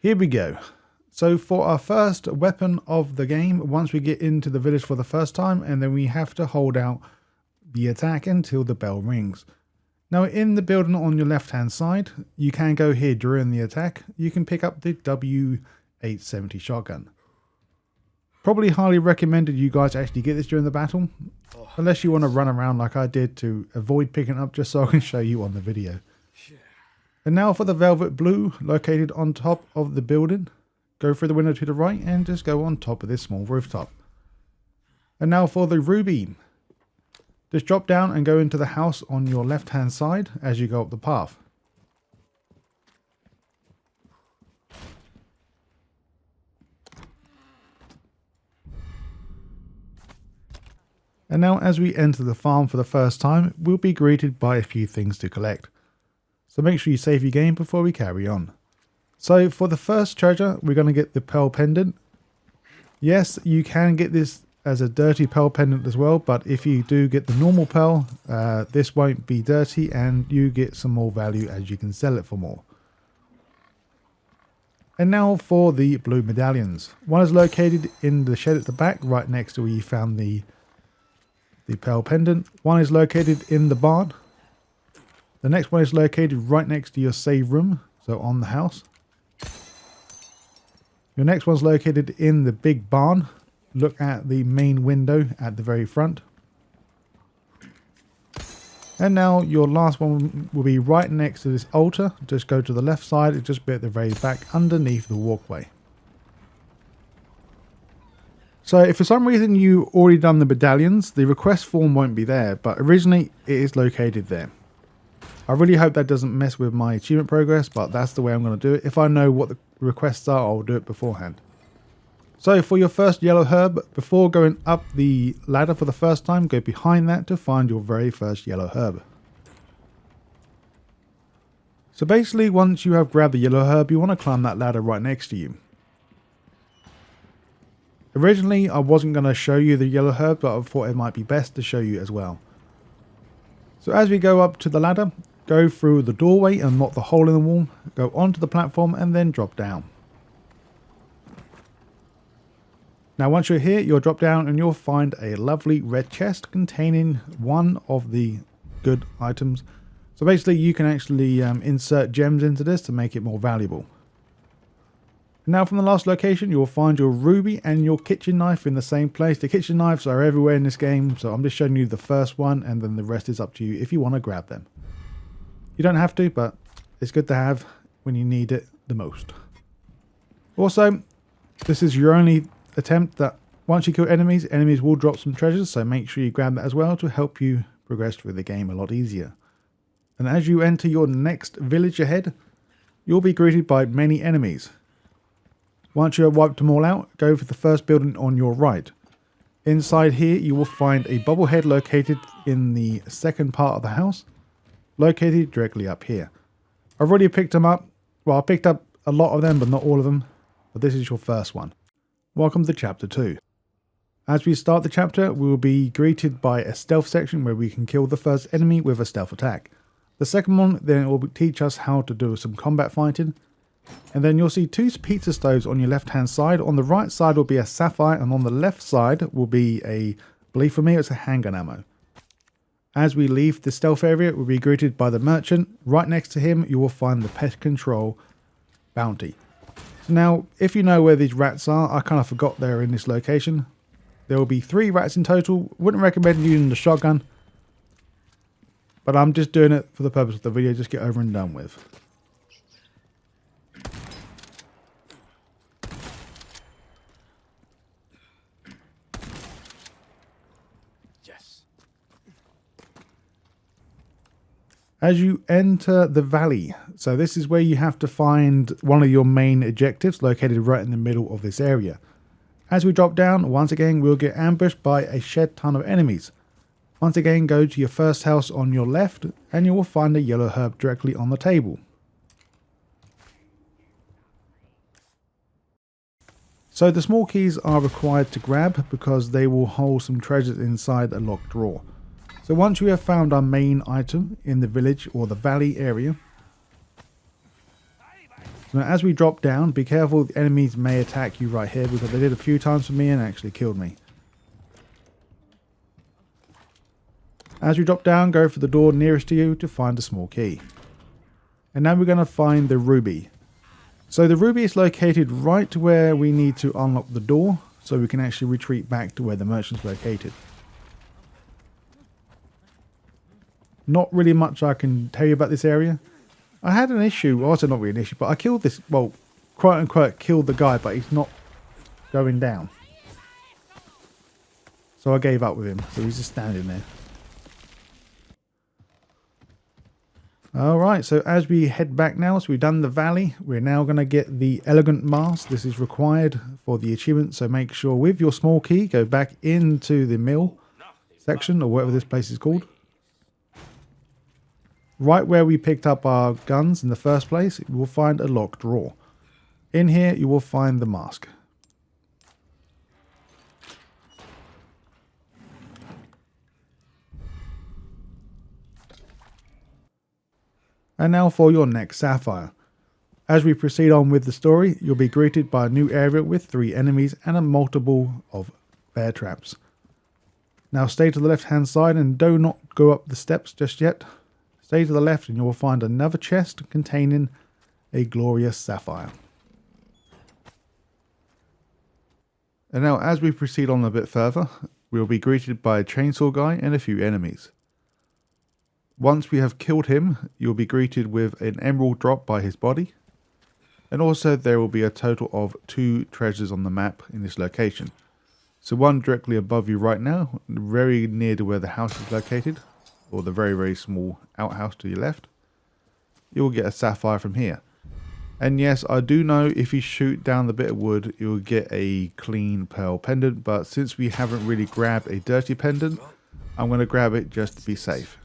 Here we go. So for our first weapon of the game, once we get into the village for the first time, and then we have to hold out the attack until the bell rings. Now in the building on your left hand side, you can go here during the attack. You can pick up the W870 shotgun. Probably highly recommended you guys actually get this during the battle, unless you want to run around like I did to avoid picking it up just so I can show you on the video. And now for the Velvet Blue located on top of the building. Go through the window to the right and just go on top of this small rooftop. And now for the Ruby. Just drop down and go into the house on your left hand side as you go up the path. And now as we enter the farm for the first time, we'll be greeted by a few things to collect. So make sure you save your game before we carry on. So for the first treasure, we're going to get the Pearl Pendant. Yes, you can get this as a dirty Pearl Pendant as well, but if you do get the normal Pearl, this won't be dirty and you get some more value as you can sell it for more. And now for the blue medallions. One is located in the shed at the back, right next to where you found the Pearl Pendant. One is located in the barn. The next one is located right next to your save room, so on the house. Your next one's located in the big barn. Look at the main window at the very front. And now your last one will be right next to this altar. Just go to the left side and just be at the very back underneath the walkway. So if for some reason you already done the medallions, the request form won't be there, but originally it is located there. I really hope that doesn't mess with my achievement progress, but that's the way I'm going to do it. If I know what the requests are, I'll do it beforehand. So for your first yellow herb, before going up the ladder for the first time, go behind that to find your very first yellow herb. So basically, once you have grabbed the yellow herb, you want to climb that ladder right next to you. Originally, I wasn't going to show you the yellow herb, but I thought it might be best to show you as well. So as we go up to the ladder, go through the doorway and not the hole in the wall, go onto the platform and then drop down. Now once you're here, you'll drop down and you'll find a lovely red chest containing one of the good items. So basically you can actually insert gems into this to make it more valuable. Now from the last location, you'll find your ruby and your kitchen knife in the same place. The kitchen knives are everywhere in this game, so I'm just showing you the first one and then the rest is up to you if you want to grab them. You don't have to, but it's good to have when you need it the most. Also, this is your only attempt that once you kill enemies, enemies will drop some treasures, so make sure you grab that as well to help you progress through the game a lot easier. And as you enter your next village ahead, you'll be greeted by many enemies. Once you have wiped them all out, go for the first building on your right. Inside here you will find a bobblehead located in the second part of the house, located directly up here. I've already picked them up. Well, I picked up a lot of them, but not all of them. But this is your first one. Welcome to Chapter 2. As we start the chapter, we will be greeted by a stealth section where we can kill the first enemy with a stealth attack. The second one, then it will teach us how to do some combat fighting. And then you'll see two pizza stoves on your left hand side. On the right side will be a sapphire, and on the left side will be a, I believe for me it's a handgun ammo. As we leave the stealth area, we'll be greeted by the merchant. Right next to him you will find the Pest Control bounty. So now if you know where these rats are, I kind of forgot they're in this location. There will be 3 rats in total. Wouldn't recommend using the shotgun, but I'm just doing it for the purpose of the video, just get over and done with. As you enter the valley, so this is where you have to find one of your main objectives located right in the middle of this area. As we drop down, once again we'll get ambushed by a shed ton of enemies. Once again go to your first house on your left and you will find a yellow herb directly on the table. So the small keys are required to grab because they will hold some treasures inside a locked drawer. So once we have found our main item in the village or the valley area, so So now as we drop down, be careful, the enemies may attack you right here, because they did a few times for me and actually killed me. As we drop down, go for the door nearest to you to find a small key. And now we're going to find the ruby. So the ruby is located right where we need to unlock the door, so we can actually retreat back to where the merchant's located. Not really much I can tell you about this area. I had an issue, also not really an issue, but I killed this, well, quote unquote killed the guy, but he's not going down. So I gave up with him, so he's just standing there. Alright, so as we head back now, so we've done the valley, we're now going to get the elegant mask. This is required for the achievement, so make sure with your small key, go back into the mill section, or whatever this place is called. Right where we picked up our guns in the first place, you will find a locked drawer. In here, you will find the mask. And now for your next Sapphire. As we proceed on with the story, you'll be greeted by a new area with 3 enemies and a multiple of bear traps. Now stay to the left hand side and do not go up the steps just yet. Stay to the left and you will find another chest containing a glorious sapphire. And now as we proceed on a bit further, we will be greeted by a chainsaw guy and a few enemies. Once we have killed him, you will be greeted with an emerald drop by his body. And also there will be a total of 2 treasures on the map in this location. So one directly above you right now, very near to where the house is located, or the very, very small outhouse to your left. You will get a sapphire from here. And yes, I do know if you shoot down the bit of wood, you will get a clean pearl pendant, but since we haven't really grabbed a dirty pendant, I'm going to grab it just to be safe.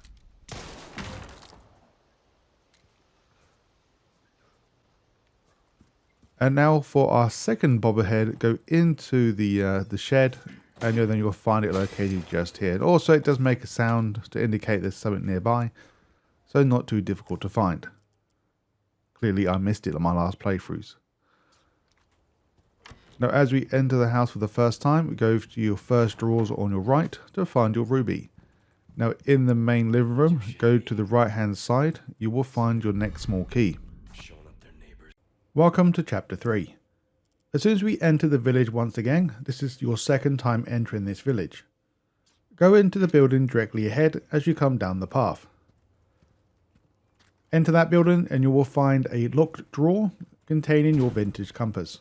And now for our second bobblehead, go into the shed, and then you'll find it located just here. And also it does make a sound to indicate there's something nearby, so not too difficult to find. Clearly I missed it on my last playthroughs. Now as we enter the house for the first time, go to your first drawers on your right to find your ruby. Now in the main living room, go to the right hand side, you will find your next small key. Welcome to chapter 3. As soon as we enter the village once again, this is your second time entering this village. Go into the building directly ahead as you come down the path. Enter that building and you will find a locked drawer containing your vintage compass.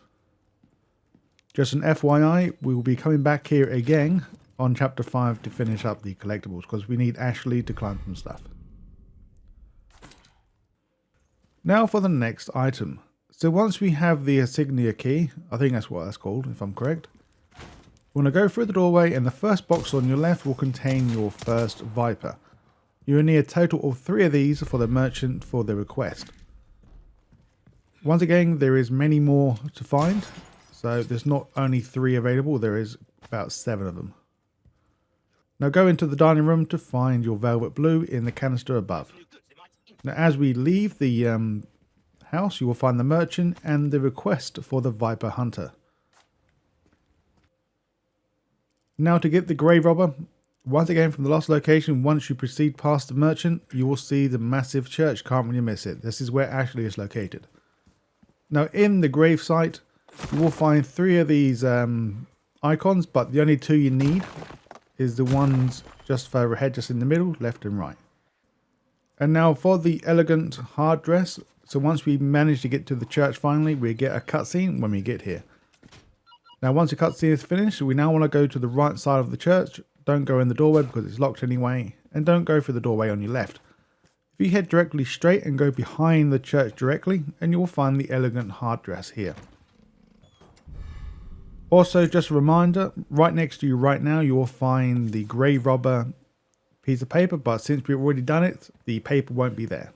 Just an FYI, we will be coming back here again on chapter 5 to finish up the collectibles because we need Ashley to climb some stuff. Now for the next item. So once we have the insignia key, I think that's what that's called if I'm correct, we're going to go through the doorway and the first box on your left will contain your first Viper. You will need a total of 3 of these for the merchant for the request. Once again, there is many more to find, so there's not only 3 available, there is about 7 of them. Now go into the dining room to find your velvet blue in the canister above. Now as we leave the house, you will find the merchant and the request for the Viper Hunter. Now to get the grave robber, once again from the last location, once you proceed past the merchant, you will see the massive church, can't really miss it. This is where Ashley is located. Now in the grave site, you will find 3 of these icons, but the only 2 you need is the ones just further ahead, just in the middle, left and right. And now for the elegant hard dress. So once we manage to get to the church finally, we get a cutscene when we get here. Now once the cutscene is finished, we now want to go to the right side of the church. Don't go in the doorway because it's locked anyway. And don't go through the doorway on your left. If you head directly straight and go behind the church directly, and you will find the elegant hard dress here. Also just a reminder, right next to you right now, you will find the grave robber piece of paper. But since we've already done it, the paper won't be there.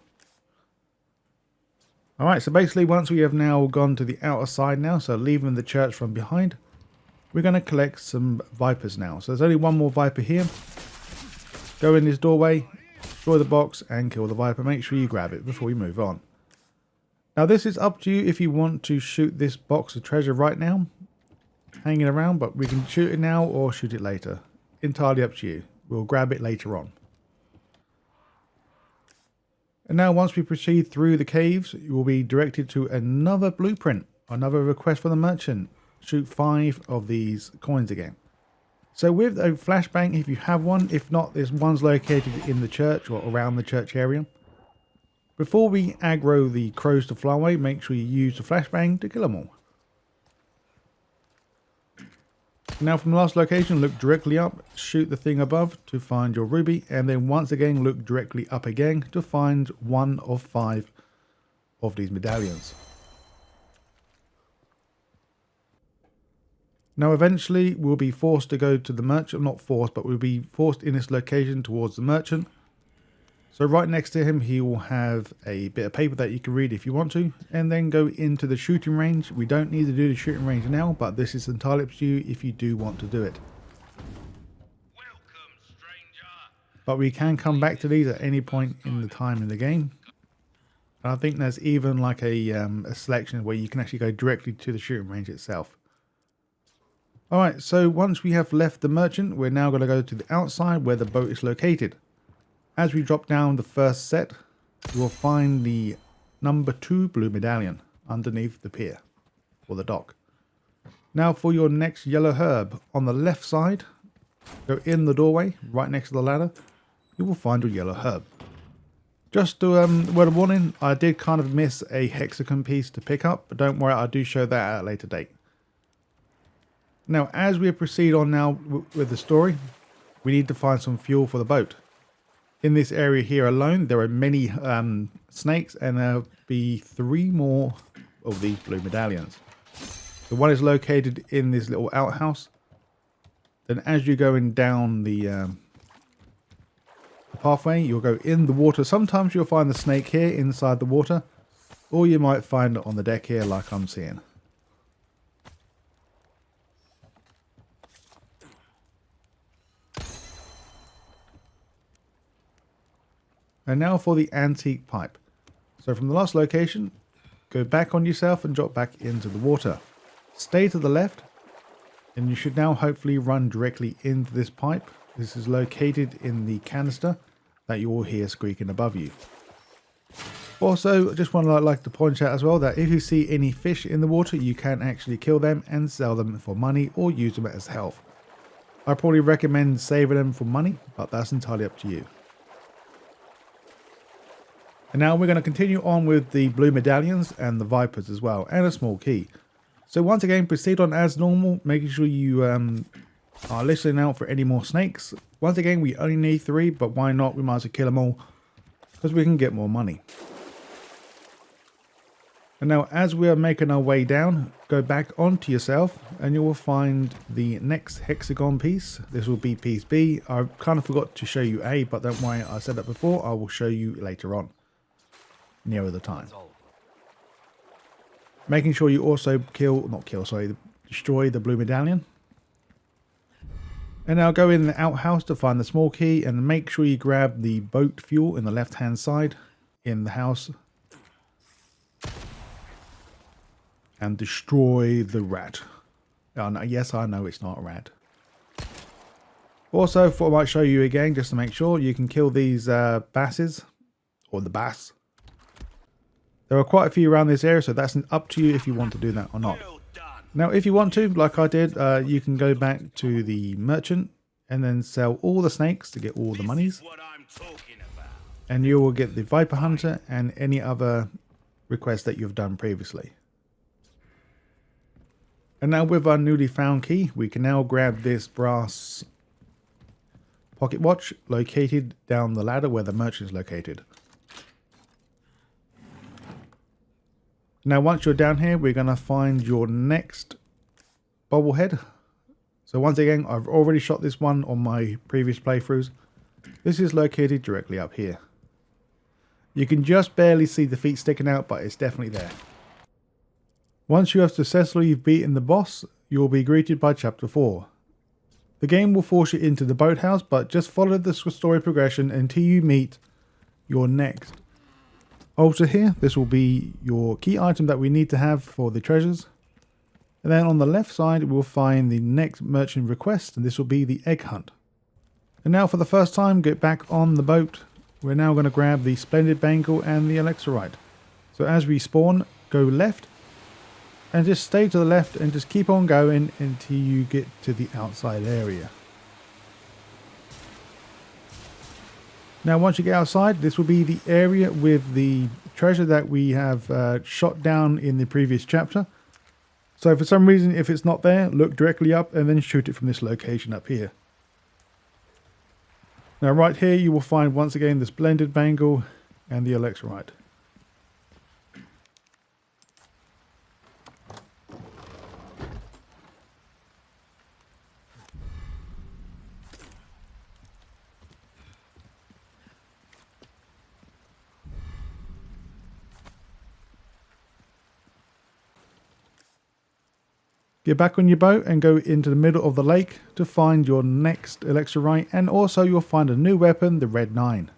Alright, so basically once we have now gone to the outer side now, so leaving the church from behind, we're going to collect some Vipers now. So there's only one more Viper here. Go in this doorway, destroy the box and kill the Viper. Make sure you grab it before we move on. Now this is up to you if you want to shoot this box of treasure right now, hanging around, but we can shoot it now or shoot it later. Entirely up to you. We'll grab it later on. And now once we proceed through the caves, you will be directed to another blueprint, another request from the merchant. Shoot 5 of these coins again. So with a flashbang, if you have one, if not, there's one's located in the church or around the church area. Before we aggro the crows to fly away, make sure you use the flashbang to kill them all. Now from the last location, look directly up, shoot the thing above to find your ruby, and then once again look directly up again to find 1 of 5 of these medallions. Now eventually we'll be forced to go to the merchant, not forced, but we'll be forced in this location towards the merchant. So right next to him he will have a bit of paper that you can read if you want to, and then go into the shooting range. We don't need to do the shooting range now, but this is entirely up to you if you do want to do it. Welcome, stranger. But we can come back to these at any point in the time in the game. And I think there's even like a selection where you can actually go directly to the shooting range itself. Alright, so once we have left the merchant, we're now going to go to the outside where the boat is located. As we drop down the first set, you will find the number 2 blue medallion underneath the pier, or the dock. Now for your next yellow herb, on the left side, go in the doorway, right next to the ladder, you will find your yellow herb. Just to word of warning, I did kind of miss a hexagon piece to pick up, but don't worry, I do show that at a later date. Now, as we proceed on now with the story, we need to find some fuel for the boat. In this area here alone, there are many snakes, and there'll be 3 more of these blue medallions. The one is located in this little outhouse. Then as you're going down the pathway, you'll go in the water. Sometimes you'll find the snake here inside the water, or you might find it on the deck here like I'm seeing. And now for the antique pipe. So from the last location, go back on yourself and drop back into the water. Stay to the left, and you should now hopefully run directly into this pipe. This is located in the canister that you will hear squeaking above you. Also, I just want to like to point out as well that if you see any fish in the water, you can actually kill them and sell them for money or use them as health. I probably recommend saving them for money, but that's entirely up to you. And now we're going to continue on with the blue medallions and the vipers as well, and a small key. So once again, proceed on as normal, making sure you are listening out for any more snakes. Once again, we only need 3, but why not? We might as well kill them all, because we can get more money. And now as we are making our way down, go back onto yourself, and you will find the next hexagon piece. This will be piece B. I kind of forgot to show you A, but don't worry, I said that before. I will show you later on, nearer the time. Making sure you also destroy the blue medallion. And now go in the outhouse to find the small key, and make sure you grab the boat fuel in the left hand side in the house. And destroy the rat. Oh, no, yes, I know it's not a rat. Also, thought I might show you again, just to make sure, you can kill these basses, or the bass. There are quite a few around this area, so that's up to you if you want to do that or not. Now, if you want to, like I did, you can go back to the merchant and then sell all the snakes to get all the monies. And you will get the Viper Hunter and any other requests that you've done previously. And now with our newly found key, we can now grab this brass pocket watch located down the ladder where the merchant is located. Now once you're down here, we're going to find your next bobblehead. So once again, I've already shot this one on my previous playthroughs. This is located directly up here. You can just barely see the feet sticking out, but it's definitely there. Once you have successfully beaten the boss, you will be greeted by Chapter 4. The game will force you into the boathouse, but just follow the story progression until you meet your next altar here. This will be your key item that we need to have for the treasures. And then on the left side, we'll find the next merchant request, and this will be the egg hunt. And now for the first time, get back on the boat. We're now going to grab the Splendid Bangle and the Alexandrite. So as we spawn, go left, and just stay to the left and just keep on going until you get to the outside area. Now once you get outside, this will be the area with the treasure that we have shot down in the previous chapter. So for some reason, if it's not there, look directly up and then shoot it from this location up here. Now right here you will find once again the Splendid Bangle and the Alexandrite. Get back on your boat and go into the middle of the lake to find your next Alexandrite, and also you'll find a new weapon, the Red 9.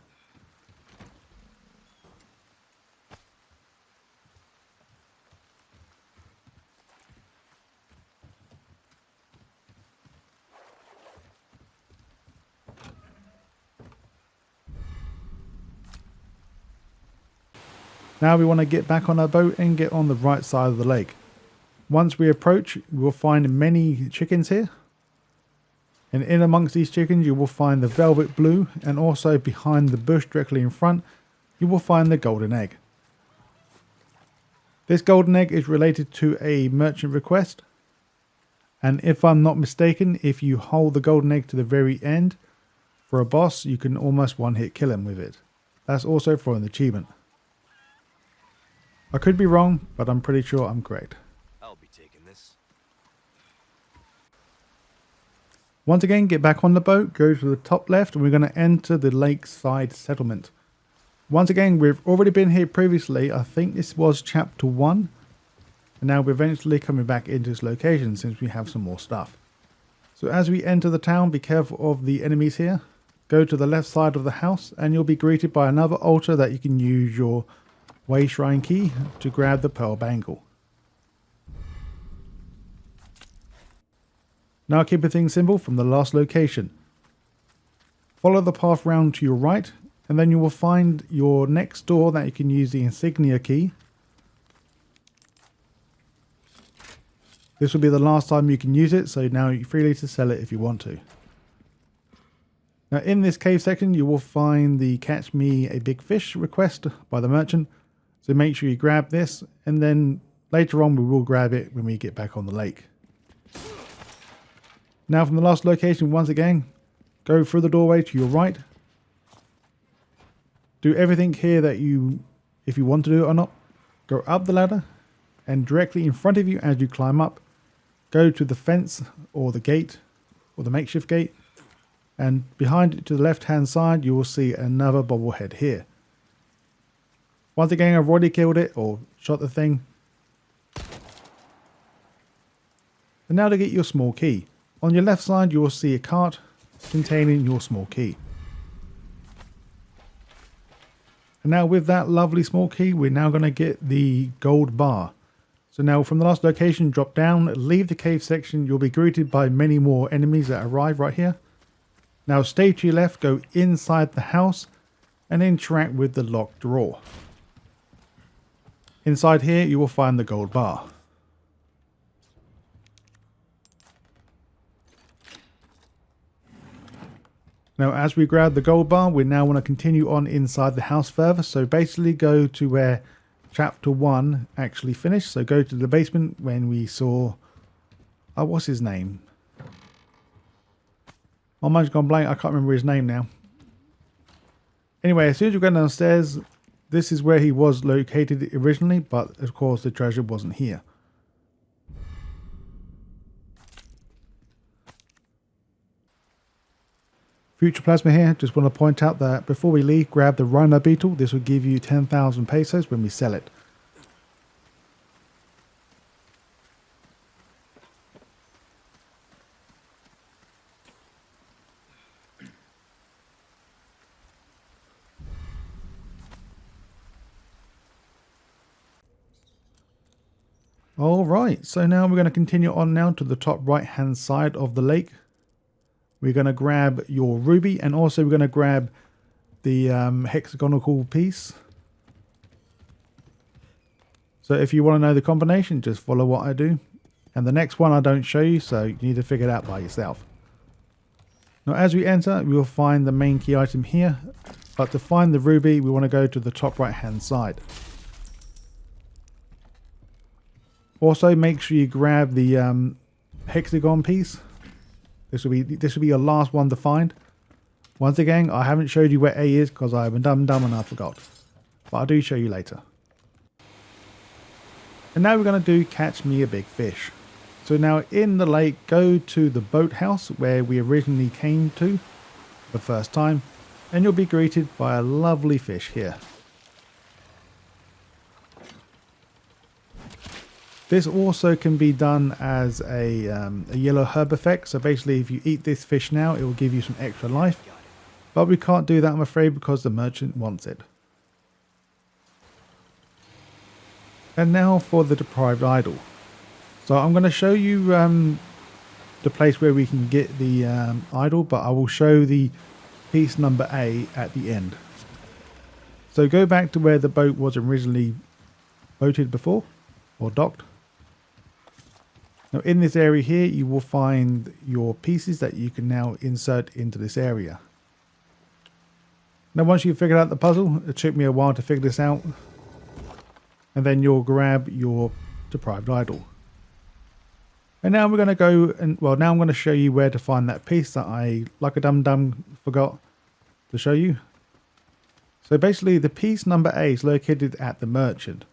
Now we want to get back on our boat and get on the right side of the lake. Once we approach, we'll find many chickens here. And in amongst these chickens, you will find the velvet blue, and also behind the bush directly in front, you will find the golden egg. This golden egg is related to a merchant request. And if I'm not mistaken, if you hold the golden egg to the very end for a boss, you can almost one-hit kill him with it. That's also for an achievement. I could be wrong, but I'm pretty sure I'm correct. I'll be taking this. Once again, get back on the boat, go to the top left, and we're going to enter the lakeside settlement. Once again, we've already been here previously. I think this was chapter 1. And now we're eventually coming back into this location since we have some more stuff. So as we enter the town, be careful of the enemies here. Go to the left side of the house and you'll be greeted by another altar that you can use your Wayshrine Key to grab the Pearl Bangle. Now keeping things simple from the last location. Follow the path round to your right, and then you will find your next door that you can use the Insignia Key. This will be the last time you can use it, so now you're free to sell it if you want to. Now in this cave section you will find the Catch Me a Big Fish request by the merchant, so make sure you grab this, and then later on we will grab it when we get back on the lake. Now from the last location, once again, go through the doorway to your right. Do everything here that if you want to do it or not. Go up the ladder, and directly in front of you as you climb up, go to the fence or the gate or the makeshift gate, and behind it to the left hand side you will see another bobblehead here. Once again, I've already killed it or shot the thing. And now to get your small key. On your left side you will see a cart containing your small key. And now with that lovely small key, we're now going to get the gold bar. So now from the last location, drop down, leave the cave section. You'll be greeted by many more enemies that arrive right here. Now stay to your left, go inside the house and interact with the locked drawer. Inside here you will find the gold bar. Now as we grab the gold bar, we now want to continue on inside the house further. So basically go to where chapter 1 actually finished. So go to the basement when we saw, what's his name? My mind's gone blank, I can't remember his name now. Anyway, as soon as you go downstairs, this is where he was located originally, but of course the treasure wasn't here. Future Plasma here, just want to point out that before we leave, grab the Rhino Beetle. This will give you 10,000 pesos when we sell it. Alright, so now we're going to continue on now to the top right hand side of the lake. We're going to grab your ruby, and also we're going to grab the hexagonal piece. So if you want to know the combination, just follow what I do. And the next one I don't show you, so you need to figure it out by yourself. Now as we enter, we will find the main key item here. But to find the ruby, we want to go to the top right hand side. Also make sure you grab the hexagon piece. This will be your last one to find. Once again, I haven't showed you where A is because I have been dumb and I forgot. But I'll do show you later. And now we're going to do catch me a big fish. So now in the lake, go to the boathouse where we originally came to the first time. And you'll be greeted by a lovely fish here. This also can be done as a yellow herb effect. So basically if you eat this fish now, it will give you some extra life. But we can't do that, I'm afraid, because the merchant wants it. And now for the Depraved Idol. So I'm going to show you the place where we can get the idol, but I will show the piece number A at the end. So go back to where the boat was originally boated before, or docked. Now in this area here you will find your pieces that you can now insert into this area. Now once you've figured out the puzzle, it took me a while to figure this out, and then you'll grab your Depraved Idol. And now we're going to go and, well, now I'm going to show you where to find that piece that I, like a dum-dum, forgot to show you. So basically the piece number A is located at the merchant.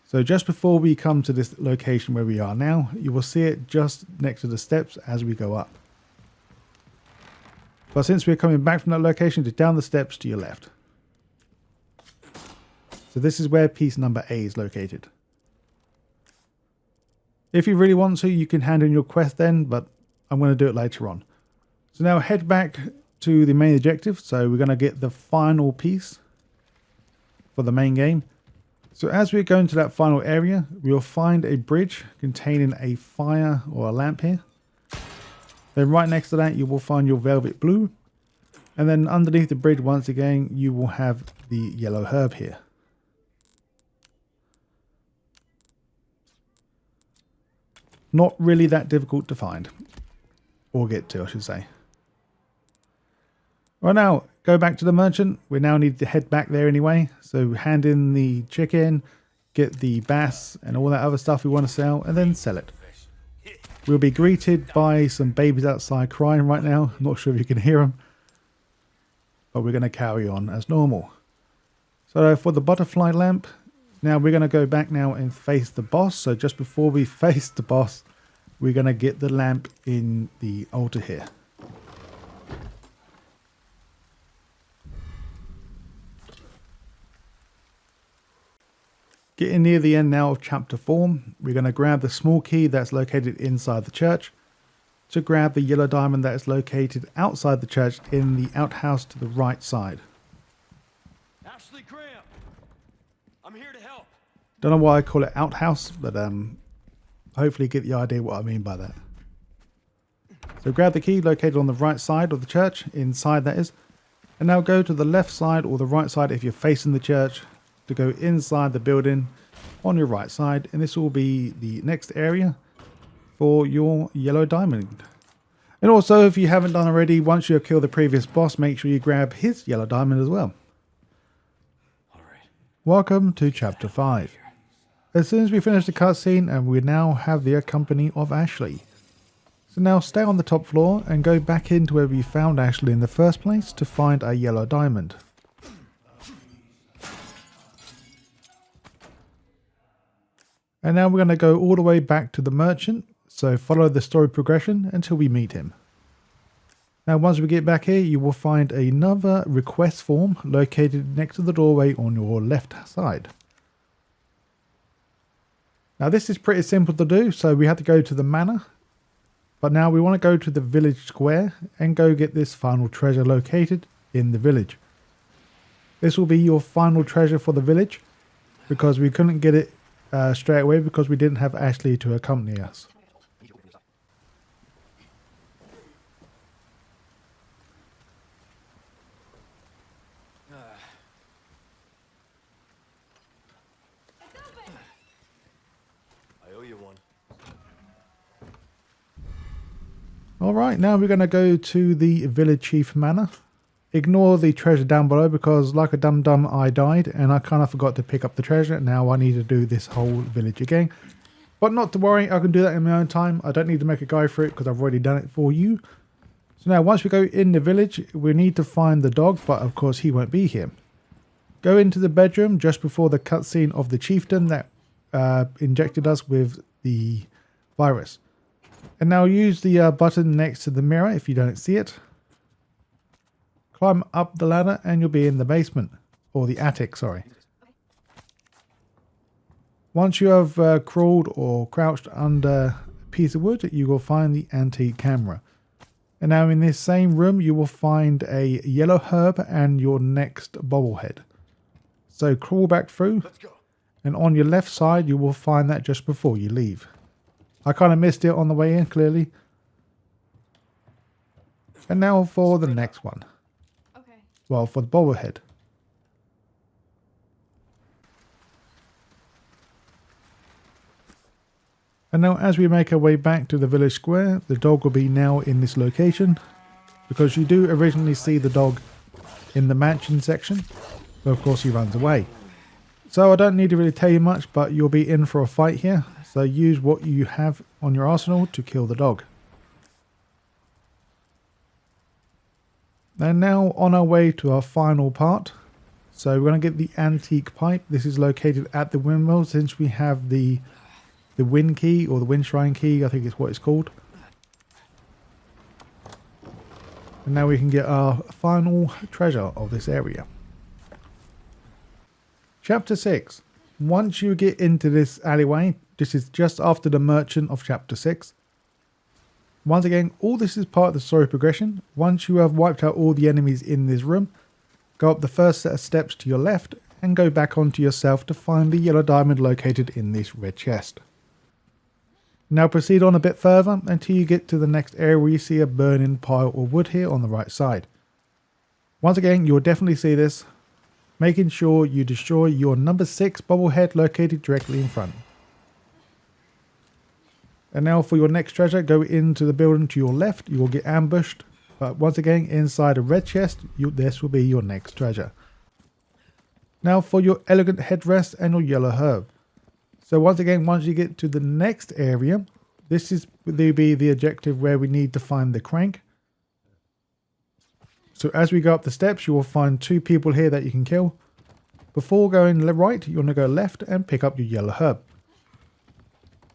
So just before we come to this location where we are now, you will see it just next to the steps as we go up. But since we're coming back from that location, just down the steps to your left. So this is where piece number A is located. If you really want to, you can hand in your quest then, but I'm going to do it later on. So now head back to the main objective. So we're going to get the final piece for the main game. So as we go into that final area, we'll find a bridge containing a fire or a lamp here. Then right next to that, you will find your velvet blue. And then underneath the bridge, once again, you will have the yellow herb here. Not really that difficult to find. Or get to, I should say. Right now, go back to the merchant. We now need to head back there anyway. So hand in the chicken, get the bass and all that other stuff we want to sell, and then sell it. We'll be greeted by some babies outside crying right now. I'm not sure if you can hear them. But we're going to carry on as normal. So for the butterfly lamp, now we're going to go back now and face the boss. So just before we face the boss, we're going to get the lamp in the altar here. Getting near the end now of chapter 4, we're going to grab the small key that's located inside the church to grab the yellow diamond that is located outside the church in the outhouse to the right side. I'm here to help. Don't know why I call it outhouse, but hopefully you get the idea what I mean by that. So grab the key located on the right side of the church, inside that is, and now go to the left side or the right side if you're facing the church to go inside the building on your right side, and this will be the next area for your yellow diamond. And also, if you haven't done already, once you have killed the previous boss, make sure you grab his yellow diamond as well. Welcome to chapter 5. As soon as we finish the cutscene, and we now have the company of Ashley. So now stay on the top floor and go back into where we found Ashley in the first place to find a yellow diamond. And now we're going to go all the way back to the merchant, so follow the story progression until we meet him. Now once we get back here, you will find another request form located next to the doorway on your left side. Now this is pretty simple to do, so we have to go to the manor. But now we want to go to the village square and go get this final treasure located in the village. This will be your final treasure for the village, because we couldn't get it straight away because we didn't have Ashley to accompany us. Alright, now we're going to go to the Village Chief Manor. Ignore the treasure down below because like a dum-dum I died and I kind of forgot to pick up the treasure. Now I need to do this whole village again. But not to worry, I can do that in my own time. I don't need to make a guide for it because I've already done it for you. So now once we go in the village, we need to find the dog, but of course he won't be here. Go into the bedroom just before the cutscene of the chieftain that injected us with the virus. And now use the button next to the mirror if you don't see it. Climb up the ladder and you'll be in the basement. Or the attic, sorry. Once you have crawled or crouched under a piece of wood, you will find the antique camera. And now in this same room, you will find a yellow herb and your next bobblehead. So crawl back through. And on your left side, you will find that just before you leave. I kind of missed it on the way in, clearly. And now for the next one. Okay. Well, for the bobblehead. And now as we make our way back to the village square, the dog will be now in this location. Because you do originally see the dog in the mansion section. But of course he runs away. So I don't need to really tell you much, but you'll be in for a fight here. So use what you have on your arsenal to kill the dog. And now on our way to our final part. So we're going to get the antique pipe. This is located at the windmill since we have the wind key or the Wayshrine Key, I think is what it's called. And now we can get our final treasure of this area. Chapter 6. Once you get into this alleyway, this is just after the merchant of chapter 6. Once again, all this is part of the story progression. Once you have wiped out all the enemies in this room, go up the first set of steps to your left and go back onto yourself to find the yellow diamond located in this red chest. Now proceed on a bit further until you get to the next area where you see a burning pile of wood here on the right side. Once again, you'll definitely see this. Making sure you destroy your number 6 bobblehead located directly in front. And now for your next treasure, go into the building to your left. You will get ambushed. But once again, inside a red chest, this will be your next treasure. Now for your elegant headdress and your yellow herb. So once again, once you get to the next area, this is will be the objective where we need to find the crank. So as we go up the steps, you will find 2 people here that you can kill. Before going right, you want to go left and pick up your yellow herb.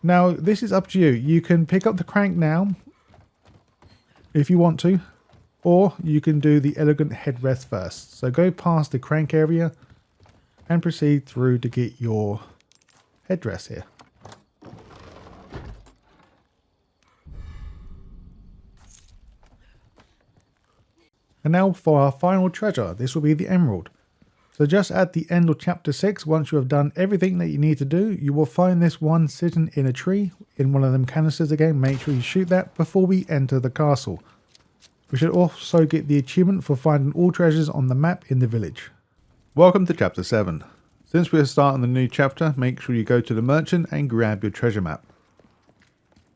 Now, this is up to you. You can pick up the crank now, if you want to, or you can do the elegant headdress first. So go past the crank area and proceed through to get your headdress here. And now for our final treasure. This will be the emerald. So just at the end of chapter 6, once you have done everything that you need to do, you will find this one sitting in a tree in one of them canisters again. Make sure you shoot that before we enter the castle. We should also get the achievement for finding all treasures on the map in the village. Welcome to chapter 7. Since we are starting the new chapter, make sure you go to the merchant and grab your treasure map.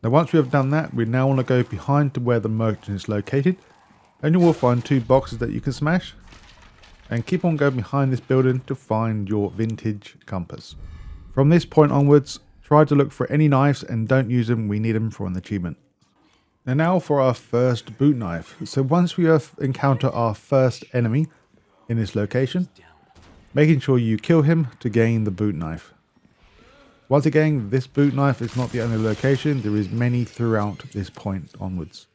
Now once we have done that, we now want to go behind to where the merchant is located. And you will find 2 boxes that you can smash. And keep on going behind this building to find your vintage compass. From this point onwards, try to look for any knives and don't use them, we need them for an achievement. And now for our first boot knife. So once we have encountered our first enemy in this location, making sure you kill him to gain the boot knife. Once again, this boot knife is not the only location, there is many throughout this point onwards.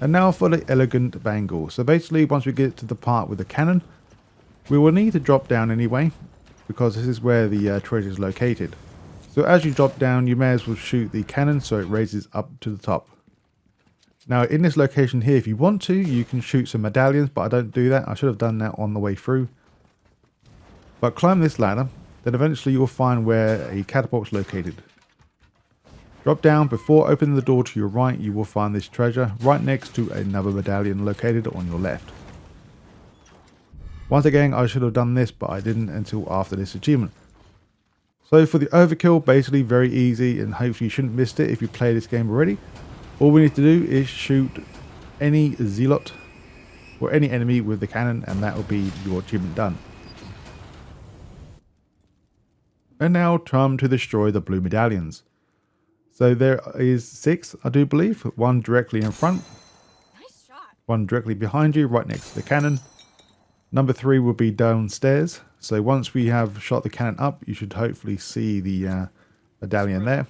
And now for the elegant bangle. So basically once we get to the part with the cannon, we will need to drop down anyway, because this is where the treasure is located. So as you drop down, you may as well shoot the cannon so it raises up to the top. Now in this location here, if you want to, you can shoot some medallions, but I don't do that. I should have done that on the way through. But climb this ladder, then eventually you'll find where a catapult's located. Drop down. Before opening the door to your right, you will find this treasure right next to another medallion located on your left. Once again, I should have done this, but I didn't until after this achievement. So for the overkill, basically very easy, and hopefully you shouldn't have missed it if you play this game already. All we need to do is shoot any zealot or any enemy with the cannon, and that will be your achievement done. And now time to destroy the blue medallions. So there is 6, I do believe. 1 directly in front. Nice shot. 1 directly behind you, right next to the cannon. Number 3 will be downstairs. So once we have shot the cannon up, you should hopefully see the medallion there.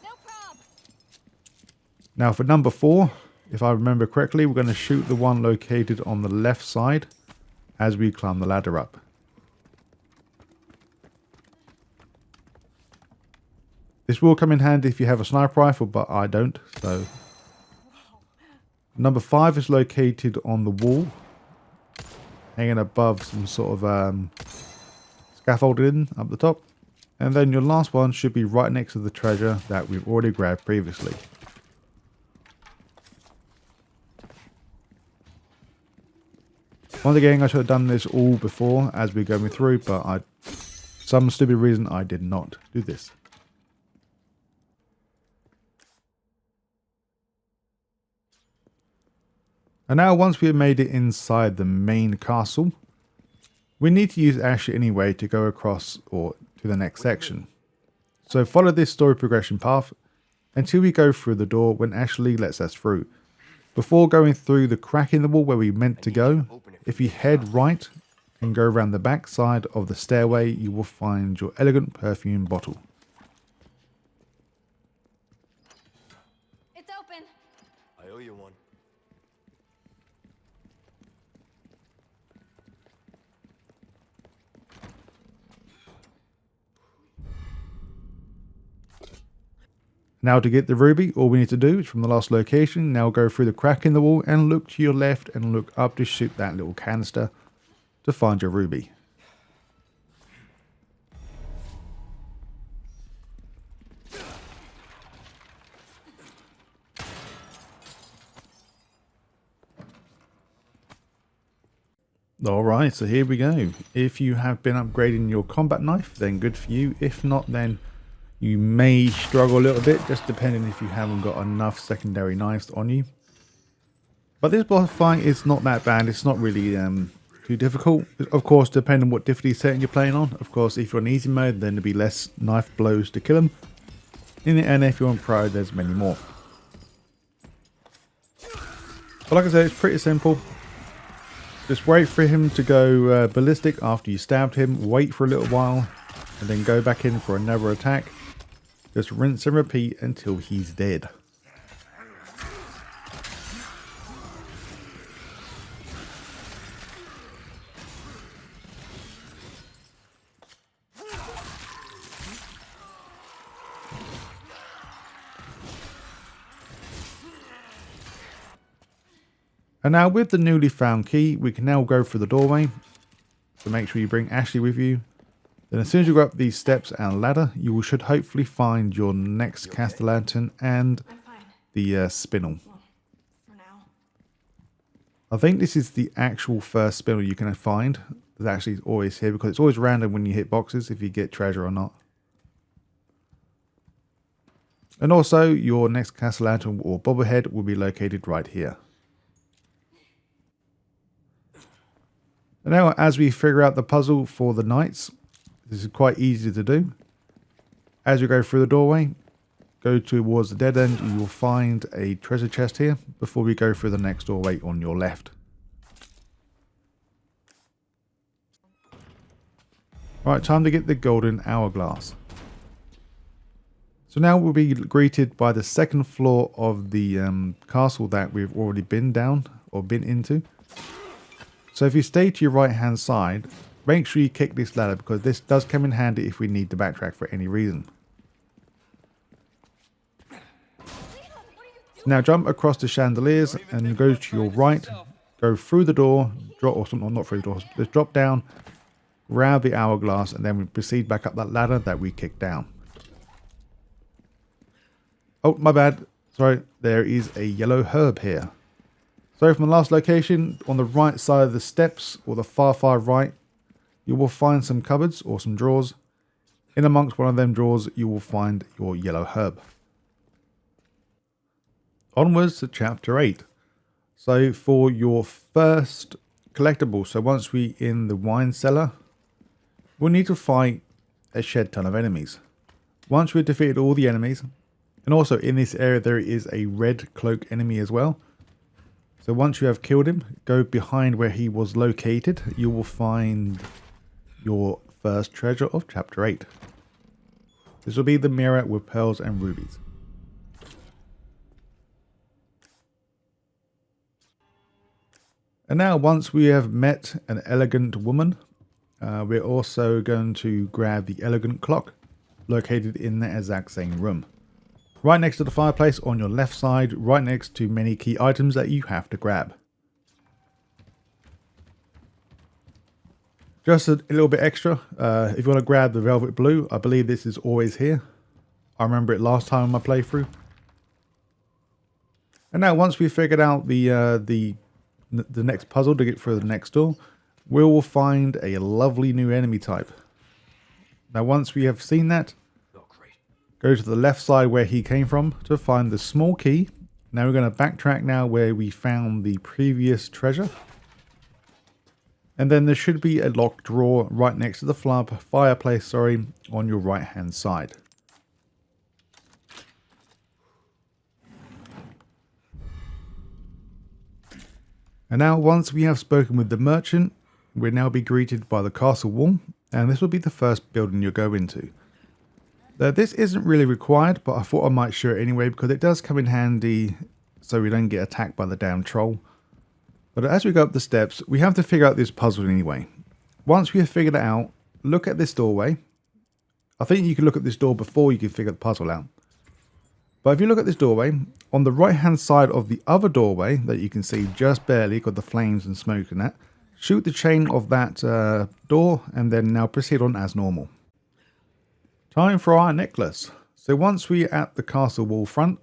No problem. Now for number 4, if I remember correctly, we're going to shoot the one located on the left side as we climb the ladder up. This will come in handy if you have a sniper rifle, but I don't. So number 5 is located on the wall, hanging above some sort of scaffolding up the top. And then your last one should be right next to the treasure that we've already grabbed previously. Once again, I should have done this all before as we're going through, but some stupid reason I did not do this. And now once we have made it inside the main castle, we need to use Ashley anyway to go across or to the next section. So follow this story progression path until we go through the door when Ashley lets us through. Before going through the crack in the wall where we meant to go, if you head right and go around the back side of the stairway, you will find your elegant perfume bottle. It's open. I owe you one. Now to get the ruby, all we need to do is from the last location, now go through the crack in the wall and look to your left and look up to shoot that little canister to find your ruby. Alright, so here we go. If you have been upgrading your combat knife, then good for you. If not, then you may struggle a little bit, just depending if you haven't got enough secondary knives on you. But this boss fight is not that bad. It's not really too difficult. Of course, depending on what difficulty setting you're playing on. Of course, if you're on easy mode, then there'll be less knife blows to kill him. And if you're on pro, there's many more. But like I said, it's pretty simple. Just wait for him to go ballistic after you stabbed him. Wait for a little while, and then go back in for another attack. Just rinse and repeat until he's dead. And now with the newly found key, we can now go through the doorway. So make sure you bring Ashley with you. Then as soon as you go up these steps and ladder, you should hopefully find your next Castellan and the Spinal. Well, for now. I think this is the actual first Spinal you can find. It's actually always here because it's always random when you hit boxes if you get treasure or not. And also your next Castellan or Bobblehead will be located right here. And now as we figure out the puzzle for the knights, this is quite easy to do. As you go through the doorway, go towards the dead end, you will find a treasure chest here before we go through the next doorway on your left. Right, time to get the golden hourglass. So now we'll be greeted by the second floor of the castle that we've already been down or been into. So if you stay to your right hand side, make sure you kick this ladder because this does come in handy if we need to backtrack for any reason. Now jump across the chandeliers and go to your right, go through the door, drop, or not through the door, just drop down, grab the Hourglass, and then we proceed back up that ladder that we kicked down. Oh, my bad. Sorry, there is a yellow herb here. So from the last location, on the right side of the steps, or the far right, you will find some cupboards or some drawers. In amongst one of them drawers, you will find your yellow herb. Onwards to chapter 8. So for your first collectible, so once we in the wine cellar, we'll need to fight a shed ton of enemies. Once we've defeated all the enemies, and also in this area there is a red cloak enemy as well. So once you have killed him, go behind where he was located, you will find your first treasure of chapter 8. This will be the mirror with pearls and rubies. And now once we have met an elegant woman, we're also going to grab the elegant clock located in the exact same room. Right next to the fireplace on your left side, right next to many key items that you have to grab. Just a little bit extra, if you want to grab the velvet blue, I believe this is always here. I remember it last time on my playthrough. And now once we've figured out the next puzzle to get through the next door, we will find a lovely new enemy type. Now once we have seen that, go to the left side where he came from to find the small key. Now we're going to backtrack now where we found the previous treasure. And then there should be a locked drawer right next to the fireplace, on your right hand side. And now once we have spoken with the merchant, we'll now be greeted by the castle wall, and this will be the first building you'll go into. Now, this isn't really required, but I thought I might show it anyway because it does come in handy so we don't get attacked by the damn troll. But as we go up the steps, we have to figure out this puzzle anyway. Once we have figured it out, look at this doorway. I think you can look at this door before you can figure the puzzle out. But if you look at this doorway, on the right hand side of the other doorway that you can see just barely, got the flames and smoke and that, shoot the chain of that door and then now proceed on as normal. Time for our necklace. So once we're at the castle wall front,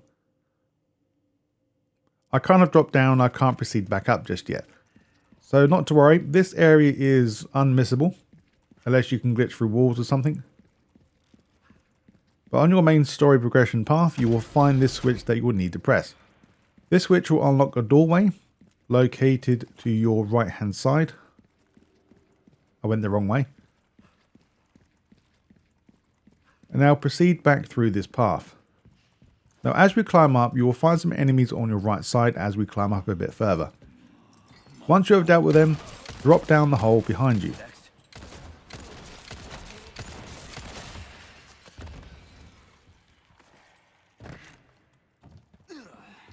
I kind of dropped down, I can't proceed back up just yet. So not to worry, this area is unmissable, unless you can glitch through walls or something. But on your main story progression path, you will find this switch that you will need to press. This switch will unlock a doorway located to your right hand side. I went the wrong way. And now proceed back through this path. Now as we climb up, you will find some enemies on your right side as we climb up a bit further. Once you have dealt with them, drop down the hole behind you.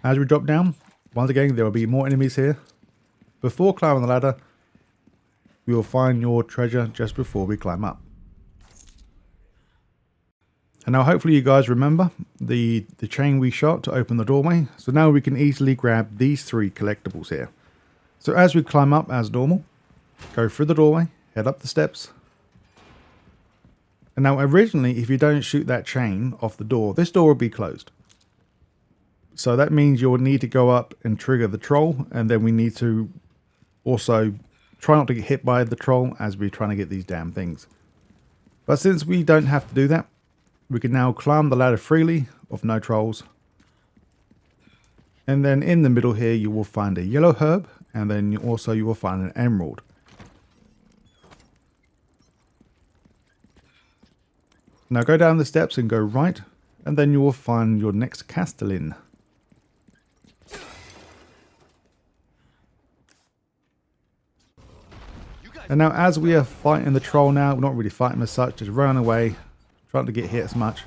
As we drop down, once again there will be more enemies here. Before climbing the ladder, we will find your treasure just before we climb up. And now hopefully you guys remember the chain we shot to open the doorway. So now we can easily grab these 3 collectibles here. So as we climb up as normal, go through the doorway, head up the steps. And now originally if you don't shoot that chain off the door, this door will be closed. So that means you'll need to go up and trigger the troll, and then we need to also try not to get hit by the troll as we're trying to get these damn things. But since we don't have to do that, we can now climb the ladder freely of no trolls. And then in the middle here you will find a yellow herb, and then also you will find an emerald. Now go down the steps and go right, and then you will find your next Castellan. And now as we are fighting the troll now, we're not really fighting as such, just running away, trying to get hit as much.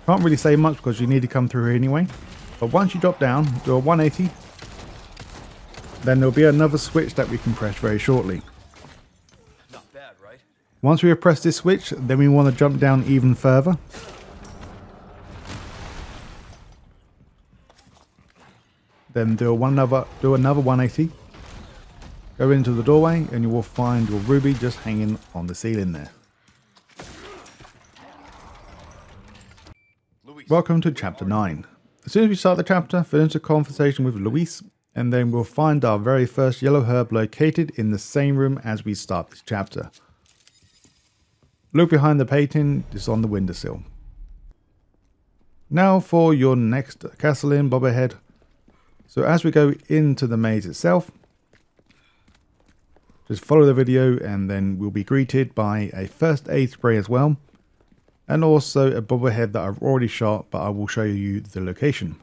Can't really say much because you need to come through here anyway. But once you drop down, do a 180, then there'll be another switch that we can press very shortly. Once we have pressed this switch, then we want to jump down even further. Then do another 180. Go into the doorway and you will find your ruby just hanging on the ceiling there. Welcome to chapter 9. As soon as we start the chapter, finish a conversation with Luis, and then we'll find our very first yellow herb located in the same room as we start this chapter. Look behind the painting, just on the windowsill. Now for your next Castellan bobblehead. So as we go into the maze itself, just follow the video and then we'll be greeted by a first aid spray as well. And also a bobblehead that I've already shot, but I will show you the location.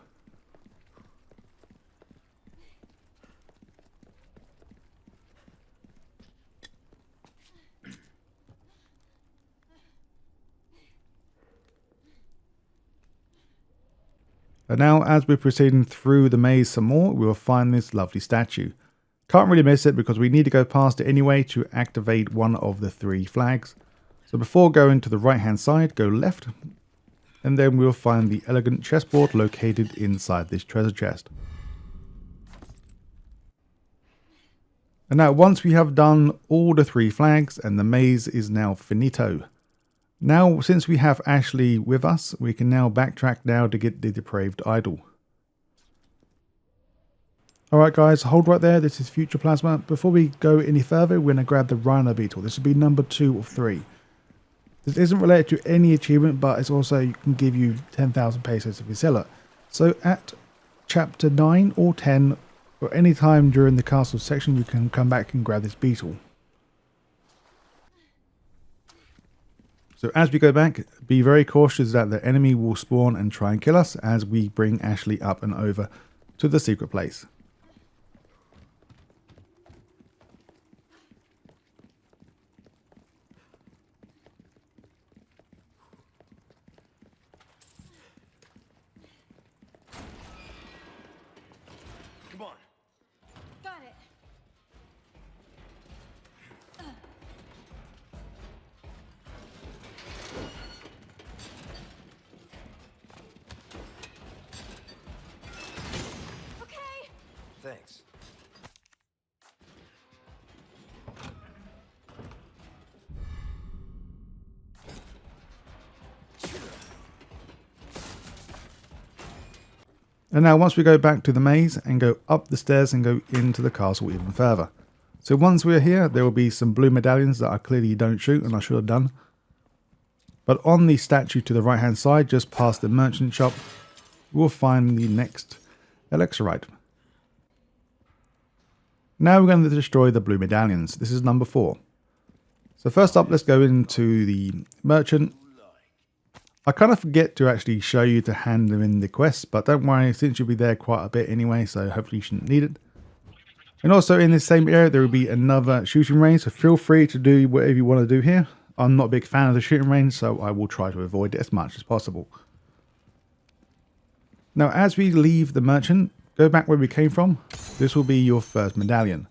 And now as we're proceeding through the maze some more, we'll find this lovely statue. Can't really miss it because we need to go past it anyway to activate one of the 3 flags. So before going to the right hand side, go left, and then we'll find the elegant chessboard located inside this treasure chest. And now once we have done all the 3 flags and the maze is now finito. Now, since we have Ashley with us, we can now backtrack now to get the Depraved Idol. Alright guys, hold right there, this is Future Plasma. Before we go any further, we're going to grab the Rhino Beatle. This will be number 2 of 3. This isn't related to any achievement, but it's also can give you 10,000 pesos if you sell it. So at chapter 9 or 10, or any time during the castle section, you can come back and grab this beetle. So as we go back, be very cautious that the enemy will spawn and try and kill us as we bring Ashley up and over to the secret place. Come on. Got it. Okay. Thanks. And now once we go back to the maze and go up the stairs and go into the castle even further. So once we're here, there will be some blue medallions that I clearly don't shoot and I should have done. But on the statue to the right hand side, just past the merchant shop, we'll find the next Alexandrite. Now we're going to destroy the blue medallions. This is number 4. So first up, let's go into the merchant. I kind of forget to actually show you to hand them in the quest, but don't worry, since you'll be there quite a bit anyway, so hopefully you shouldn't need it. And also in this same area, there will be another shooting range, so feel free to do whatever you want to do here. I'm not a big fan of the shooting range, so I will try to avoid it as much as possible. Now, as we leave the merchant, go back where we came from. This will be your first medallion.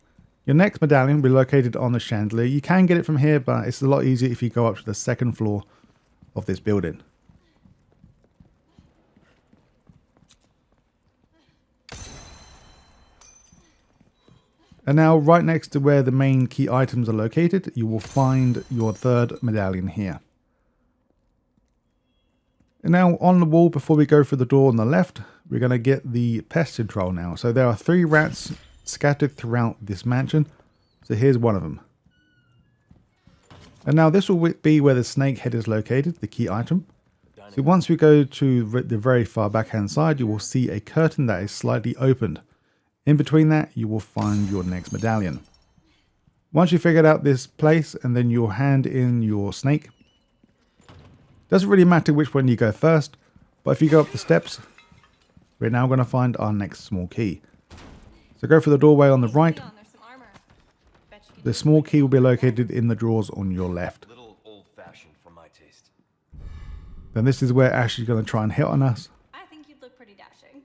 Your next medallion will be located on the chandelier. You can get it from here, but it's a lot easier if you go up to the 2nd floor of this building. And now, right next to where the main key items are located, you will find your 3rd medallion here. And now, on the wall, before we go through the door on the left, we're going to get the Pest Control now. So there are 3 rats scattered throughout this mansion. So here's one of them. And now this will be where the snake head is located, the key item. So once we go to the very far back hand side, you will see a curtain that is slightly opened. In between that, you will find your next medallion. Once you figured out this place and then you'll hand in your snake. Doesn't really matter which one you go first, but if you go up the steps, we're now going to find our next small key. So go for the doorway on the right. There's some armor. Bet you could The small key will be located in the drawers on your left. Little old-fashioned for my taste. Then this is where Ashley's going to try and hit on us. I think you'd look pretty dashing.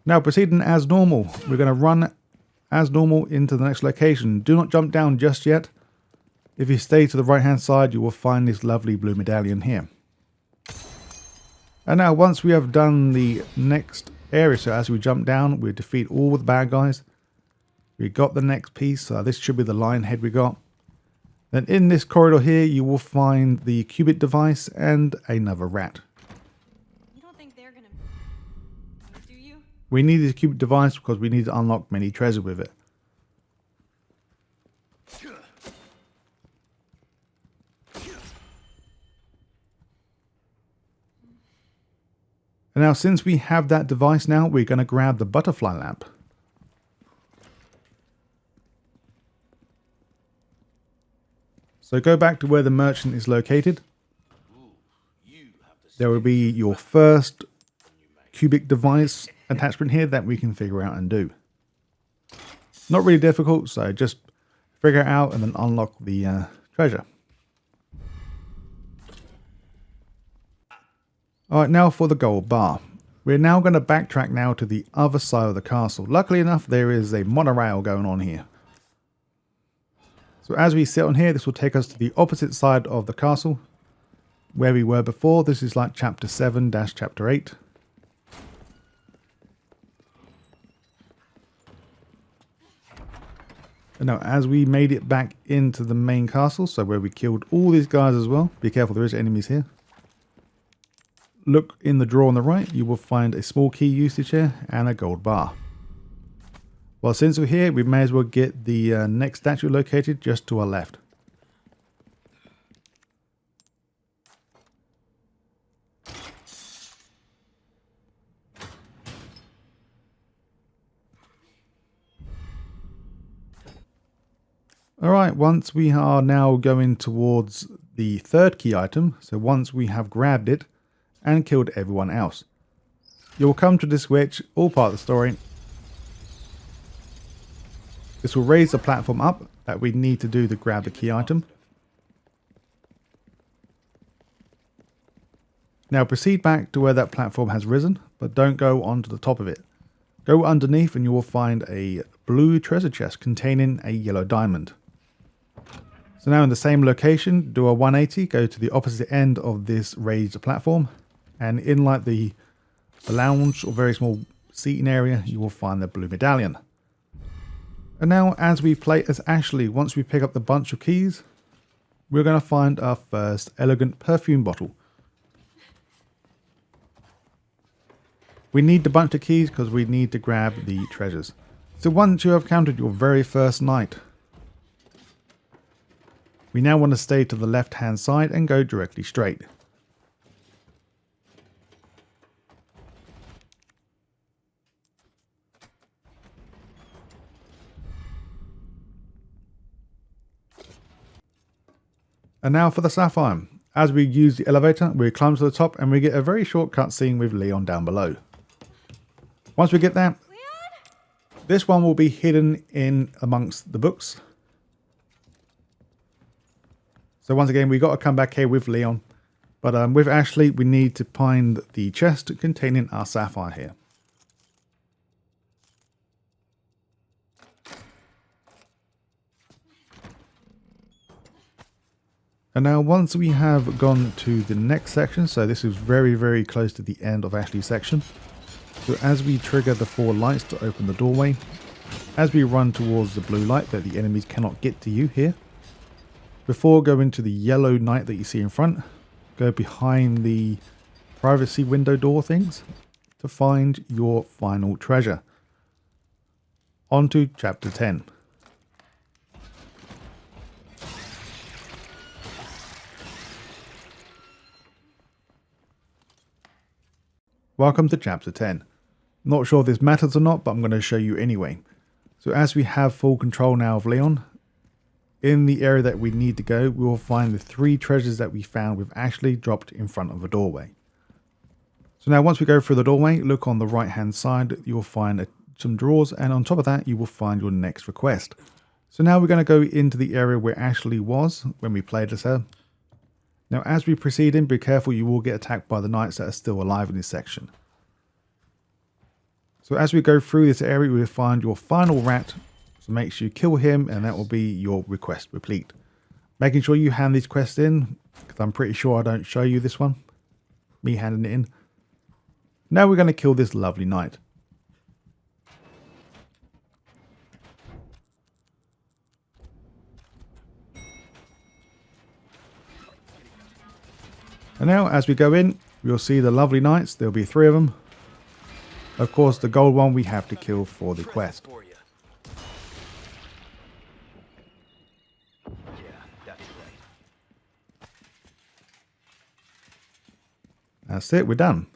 Now proceeding as normal, we're going to run as normal into the next location. Do not jump down just yet. If you stay to the right hand side, you will find this lovely blue medallion here. And now once we have done the next area, so as we jump down, we defeat all the bad guys. We got the next piece, so this should be the lion head we got. Then in this corridor here, you will find the qubit device and another rat. You don't think they're gonna... Do you? We need this qubit device because we need to unlock many treasures with it. And now since we have that device now, we're going to grab the butterfly lamp. So go back to where the merchant is located. There will be your first cubic device attachment here that we can figure out and do. Not really difficult, so just figure it out and then unlock the treasure. Alright, now for the gold bar. We're now going to backtrack now to the other side of the castle. Luckily enough, there is a monorail going on here. So as we sit on here, this will take us to the opposite side of the castle, where we were before. This is like chapter 7-chapter 8. And now as we made it back into the main castle, so where we killed all these guys as well. Be careful, there is enemies here. Look in the drawer on the right, you will find a small key usage here and a gold bar. Well, since we're here, we may as well get the next statue located just to our left. Alright, once we are now going towards the third key item, so once we have grabbed it and killed everyone else, you will come to this switch, all part of the story. This will raise the platform up that we need to do to grab the key item. Now proceed back to where that platform has risen, but don't go onto the top of it. Go underneath and you will find a blue treasure chest containing a yellow diamond. So now in the same location, do a 180, go to the opposite end of this raised platform, and in like the lounge or very small seating area, you will find the blue medallion. And now as we play as Ashley, once we pick up the bunch of keys, we're going to find our first elegant perfume bottle. We need the bunch of keys because we need to grab the treasures. So once you have counted your very first night, we now want to stay to the left hand side and go directly straight. And now for the Sapphire. As we use the elevator, we climb to the top and we get a very short cutscene with Leon down below. Once we get there, this one will be hidden in amongst the books. So once again, we got to come back here with Leon. But with Ashley, we need to find the chest containing our Sapphire here. And now once we have gone to the next section, so this is very, very close to the end of Ashley's section. So as we trigger the 4 lights to open the doorway, as we run towards the blue light that the enemies cannot get to you here, before going to the yellow knight that you see in front, go behind the privacy window door things to find your final treasure. On to chapter 10. Welcome to chapter 10. Not sure if this matters or not, but I'm going to show you anyway. So as we have full control now of Leon, in the area that we need to go, we will find the 3 treasures that we found with Ashley dropped in front of a doorway. So now once we go through the doorway, look on the right hand side, you will find some drawers, and on top of that you will find your next request. So now we're going to go into the area where Ashley was when we played as her. Now as we proceed in, be careful, you will get attacked by the knights that are still alive in this section. So as we go through this area, we will find your final rat. So make sure you kill him and that will be your request complete. Making sure you hand these quests in, because I'm pretty sure I don't show you this one. Me handing it in. Now we're going to kill this lovely knight. And now as we go in, we'll see the lovely knights. There'll be 3 of them. Of course, the gold one we have to kill for the quest. For you. Yeah, that's right. That's it, we're done.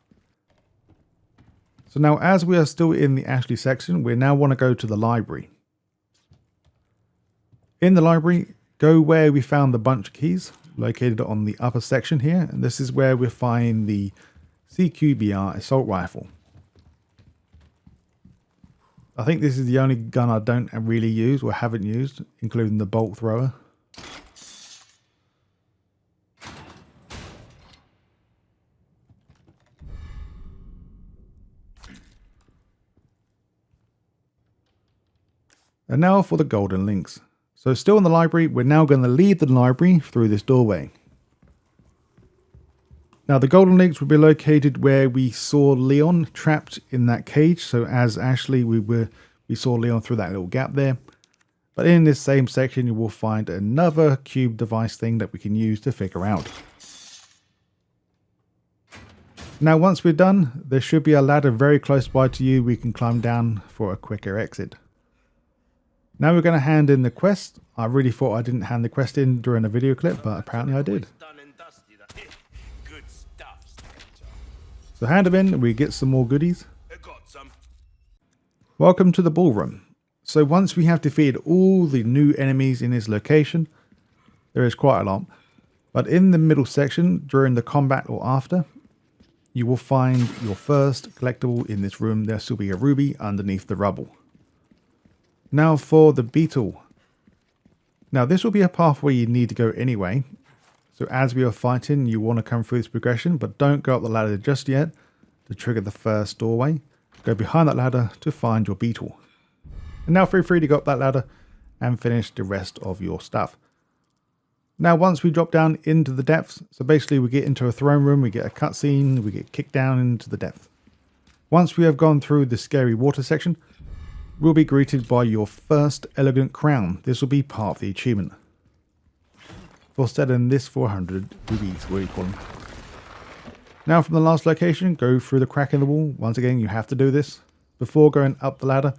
So now as we are still in the Ashley section, we now want to go to the library. In the library, go where we found the bunch of keys, located on the upper section here. And this is where we find the CQBR assault rifle. I think this is the only gun I don't really use or haven't used, including the bolt thrower. And now for the golden links. So still in the library, we're now going to leave the library through this doorway. Now the golden links will be located where we saw Leon trapped in that cage. So as Ashley, we saw Leon through that little gap there. But in this same section, you will find another cube device thing that we can use to figure out. Now once we're done, there should be a ladder very close by to you we can climb down for a quicker exit. Now we're going to hand in the quest. I really thought I didn't hand the quest in during a video clip, but apparently I did. So hand them in and we get some more goodies. Welcome to the ballroom. So once we have defeated all the new enemies in this location, there is quite a lot. But in the middle section, during the combat or after, you will find your first collectible in this room. There will be a ruby underneath the rubble. Now for the Beetle. Now this will be a path where you need to go anyway. So as we are fighting, you want to come through this progression, but don't go up the ladder just yet to trigger the first doorway. Go behind that ladder to find your Beetle. And now feel free to go up that ladder and finish the rest of your stuff. Now once we drop down into the depths, so basically we get into a throne room, we get a cutscene, we get kicked down into the depths. Once we have gone through the scary water section, we'll be greeted by your first elegant crown. This will be part of the achievement. For selling this 400 rubies, what do you call them? Now from the last location, go through the crack in the wall. Once again, you have to do this. Before going up the ladder,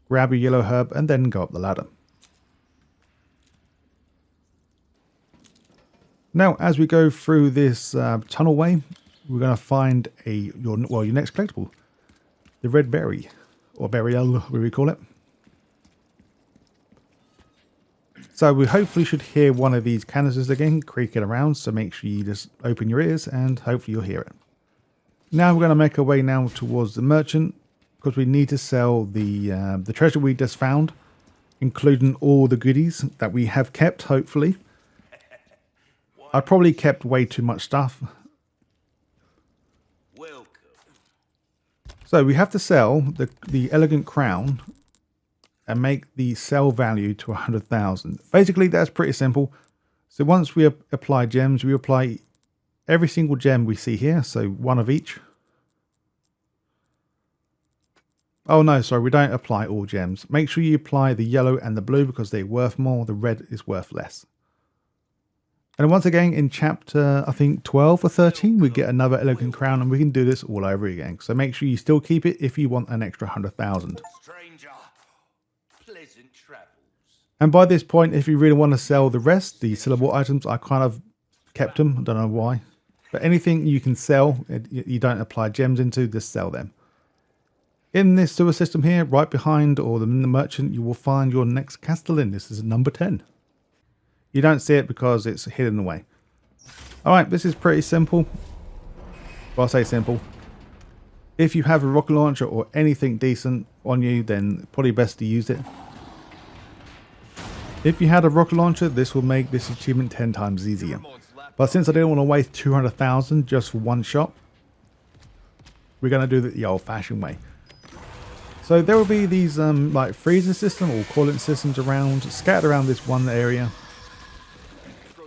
grab a yellow herb and then go up the ladder. Now, as we go through this tunnel way, we're going to find your next collectible, the red berry, or burial, whatever we call it. So we hopefully should hear one of these canisters again creaking around, so make sure you just open your ears and hopefully you'll hear it. Now we're going to make our way now towards the merchant, because we need to sell the treasure we just found, including all the goodies that we have kept, hopefully. I probably kept way too much stuff. Welcome. So we have to sell the elegant crown and make the sell value to 100,000. Basically, that's pretty simple. So once we apply gems, we apply every single gem we see here. So one of each. Oh no, sorry, we don't apply all gems. Make sure you apply the yellow and the blue because they're worth more. The red is worth less. And once again, in chapter, I think 12 or 13, we get another elegant crown and we can do this all over again. So make sure you still keep it if you want an extra 100,000. Stranger, pleasant travels. And by this point, if you really want to sell the rest, the sellable items, I kind of kept them. I don't know why. But anything you can sell, you don't apply gems into, just sell them. In this sewer system here, right behind or the merchant, you will find your next Castellan. This is number 10. You don't see it because it's hidden away. Alright, this is pretty simple. Well, I say simple. If you have a rocket launcher or anything decent on you, then probably best to use it. If you had a rocket launcher, this will make this achievement 10 times easier. But since I didn't want to waste 200,000 just for one shot, we're going to do it the old-fashioned way. So there will be these like freezer system or coolant systems around, scattered around this one area.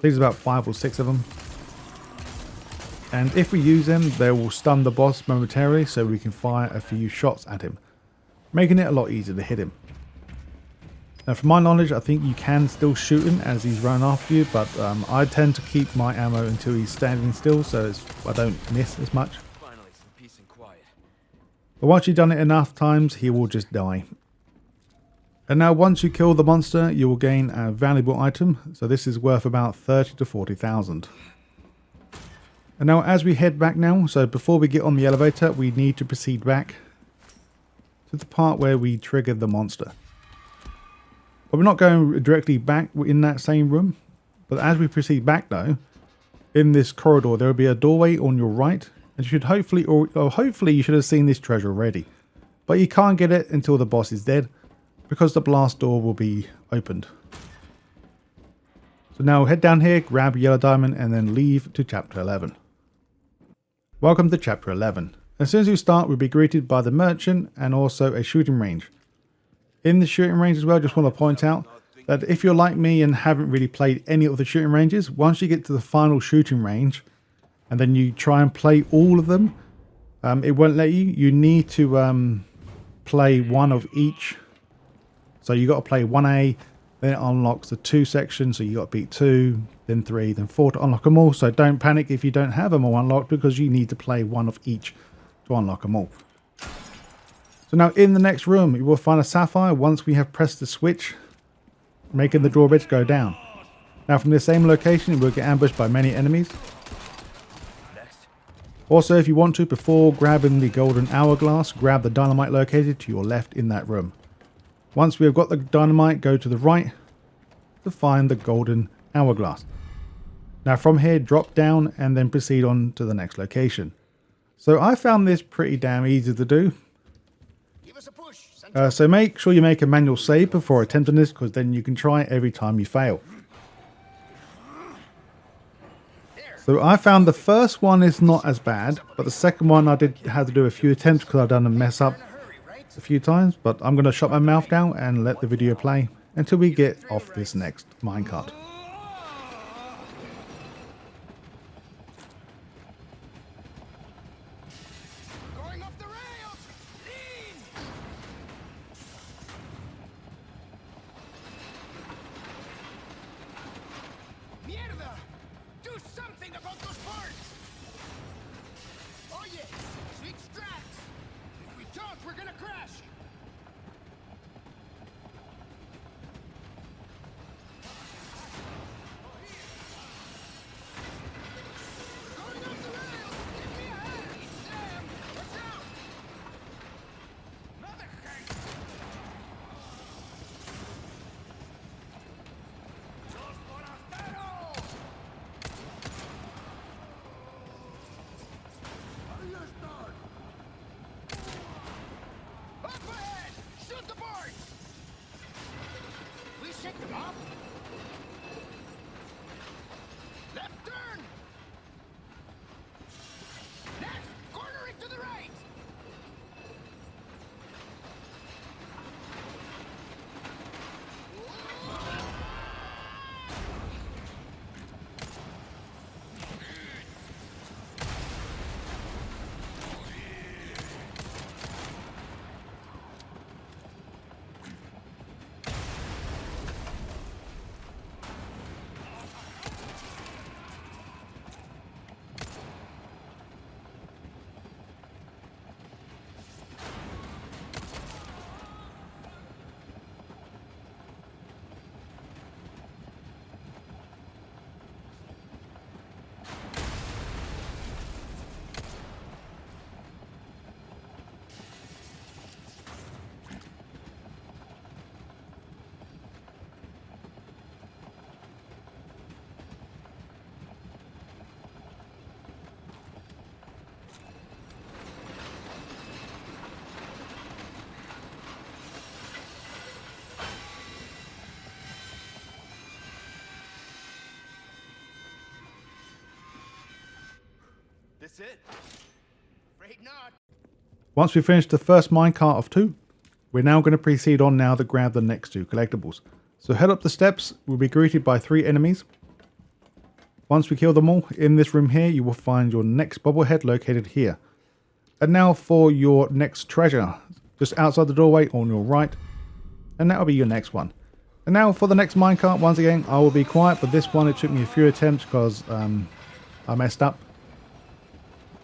There's about 5 or 6 of them. And if we use them, they will stun the boss momentarily so we can fire a few shots at him, making it a lot easier to hit him. Now from my knowledge, I think you can still shoot him as he's running after you, but I tend to keep my ammo until he's standing still so I don't miss as much. Finally, some peace and quiet. But once you've done it enough times, he will just die. And now once you kill the monster, you will gain a valuable item. So this is worth about 30 to 40,000. And now as we head back now, so before we get on the elevator, we need to proceed back to the part where we triggered the monster. But we're not going directly back in that same room. But as we proceed back though, in this corridor, there will be a doorway on your right. And you should hopefully, or hopefully you should have seen this treasure already. But you can't get it until the boss is dead, because the blast door will be opened. So now head down here, grab a yellow diamond, and then leave to chapter 11. Welcome to chapter 11. As soon as you start, we'll be greeted by the merchant and also a shooting range. In the shooting range as well, just want to point out that if you're like me and haven't really played any of the shooting ranges, once you get to the final shooting range and then you try and play all of them, it won't let you. You need to play one of each. So you got to play 1A, then it unlocks the 2 sections. So you got to beat 2, then 3, then 4 to unlock them all. So don't panic if you don't have them all unlocked, because you need to play one of each to unlock them all. So now in the next room, you will find a Sapphire once we have pressed the switch, making the drawbridge go down. Now from the same location, we'll get ambushed by many enemies. Also, if you want to, before grabbing the golden hourglass, grab the dynamite located to your left in that room. Once we have got the dynamite, go to the right to find the golden hourglass. Now from here, drop down and then proceed on to the next location. So I found this pretty damn easy to do. So make sure you make a manual save before attempting this, because then you can try it every time you fail. So I found the first one is not as bad, but the second one I did have to do a few attempts because I've done a mess up a few times. But I'm going to shut my mouth down and let the video play until we get off this next minecart. This it? Afraid not. Once we finish the first minecart of 2, we're now going to proceed on now to grab the next 2 collectibles. So head up the steps, we'll be greeted by 3 enemies. Once we kill them all, in this room here, you will find your next bobblehead located here. And now for your next treasure, just outside the doorway on your right. And that will be your next one. And now for the next minecart, once again, I will be quiet, but this one, it took me a few attempts because I messed up.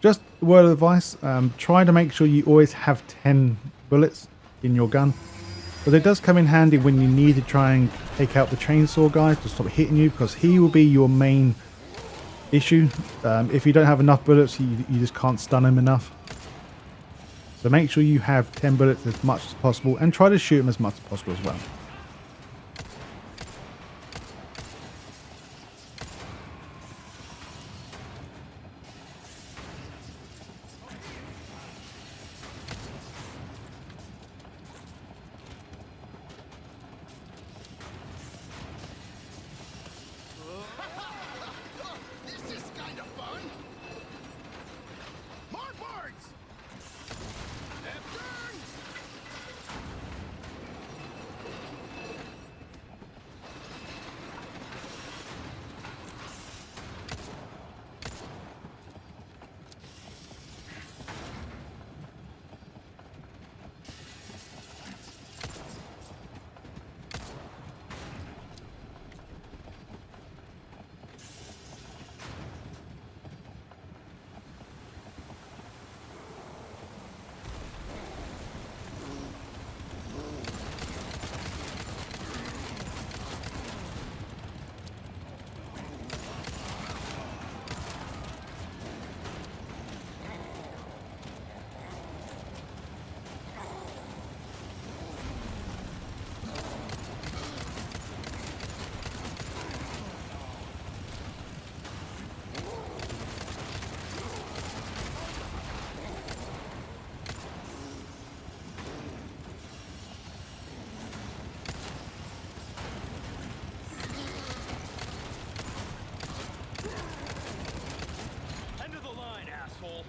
Just a word of advice, try to make sure you always have 10 bullets in your gun. But it does come in handy when you need to try and take out the chainsaw guy to stop hitting you, because he will be your main issue. If you don't have enough bullets, you just can't stun him enough. So make sure you have 10 bullets as much as possible and try to shoot him as much as possible as well. This is kind of fun. More birds. Left turn. End of the line, asshole.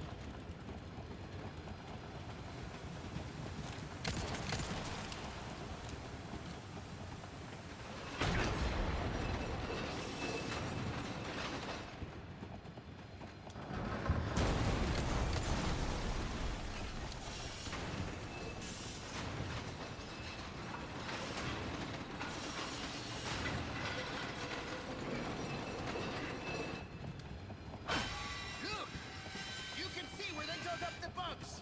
Look! You can see where they dug up the bugs.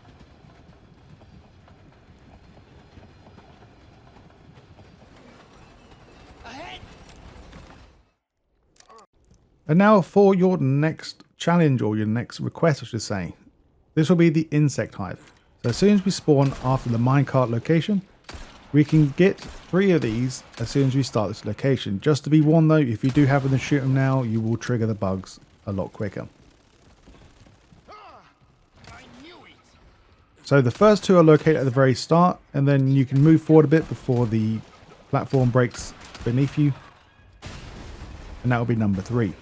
Ahead! And now for your next challenge, or your next request I should say. This will be the insect hive. So as soon as we spawn after the minecart location, we can get 3 of these as soon as we start this location. Just to be warned though, if you do happen to shoot them now, you will trigger the bugs a lot quicker. I knew it. So the first 2 are located at the very start, and then you can move forward a bit before the platform breaks beneath you. And that will be number 3.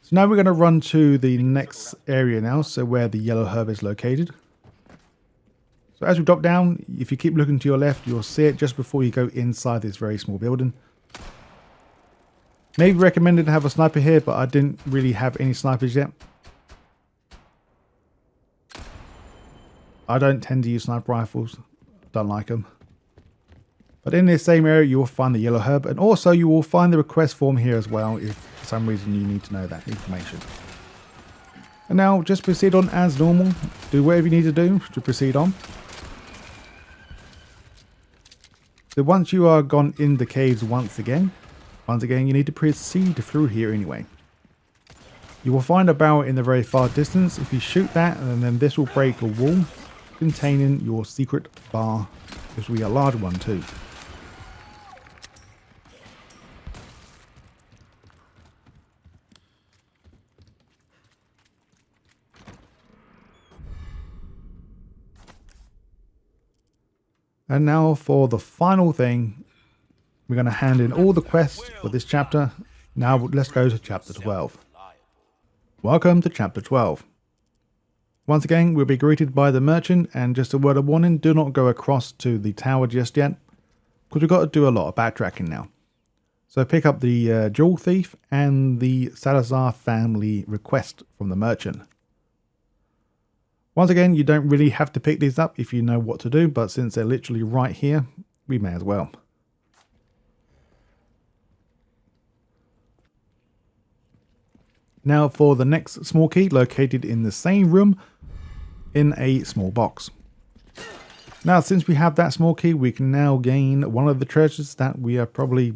So now we're going to run to the next area now, so where the yellow herb is located. So as we drop down, if you keep looking to your left, you'll see it just before you go inside this very small building. Maybe recommended to have a sniper here, but I didn't really have any snipers yet. I don't tend to use sniper rifles, don't like them. But in this same area you will find the yellow herb, and also you will find the request form here as well if for some reason you need to know that information. And now just proceed on as normal, do whatever you need to do to proceed on. So once you are gone in the caves once again you need to proceed through here anyway. You will find a barrel in the very far distance. If you shoot that, and then this will break a wall containing your secret bar. This will be a large one too. And now for the final thing, we're going to hand in all the quests for this chapter. Now let's go to chapter 12. Welcome to chapter 12. Once again, we'll be greeted by the merchant, and just a word of warning, do not go across to the tower just yet, because we've got to do a lot of backtracking now. So pick up the Jewel Thief and the Salazar family request from the merchant. Once again, you don't really have to pick these up if you know what to do, but since they're literally right here, we may as well. Now for the next small key, located in the same room in a small box. Now since we have that small key, we can now gain one of the treasures that we are probably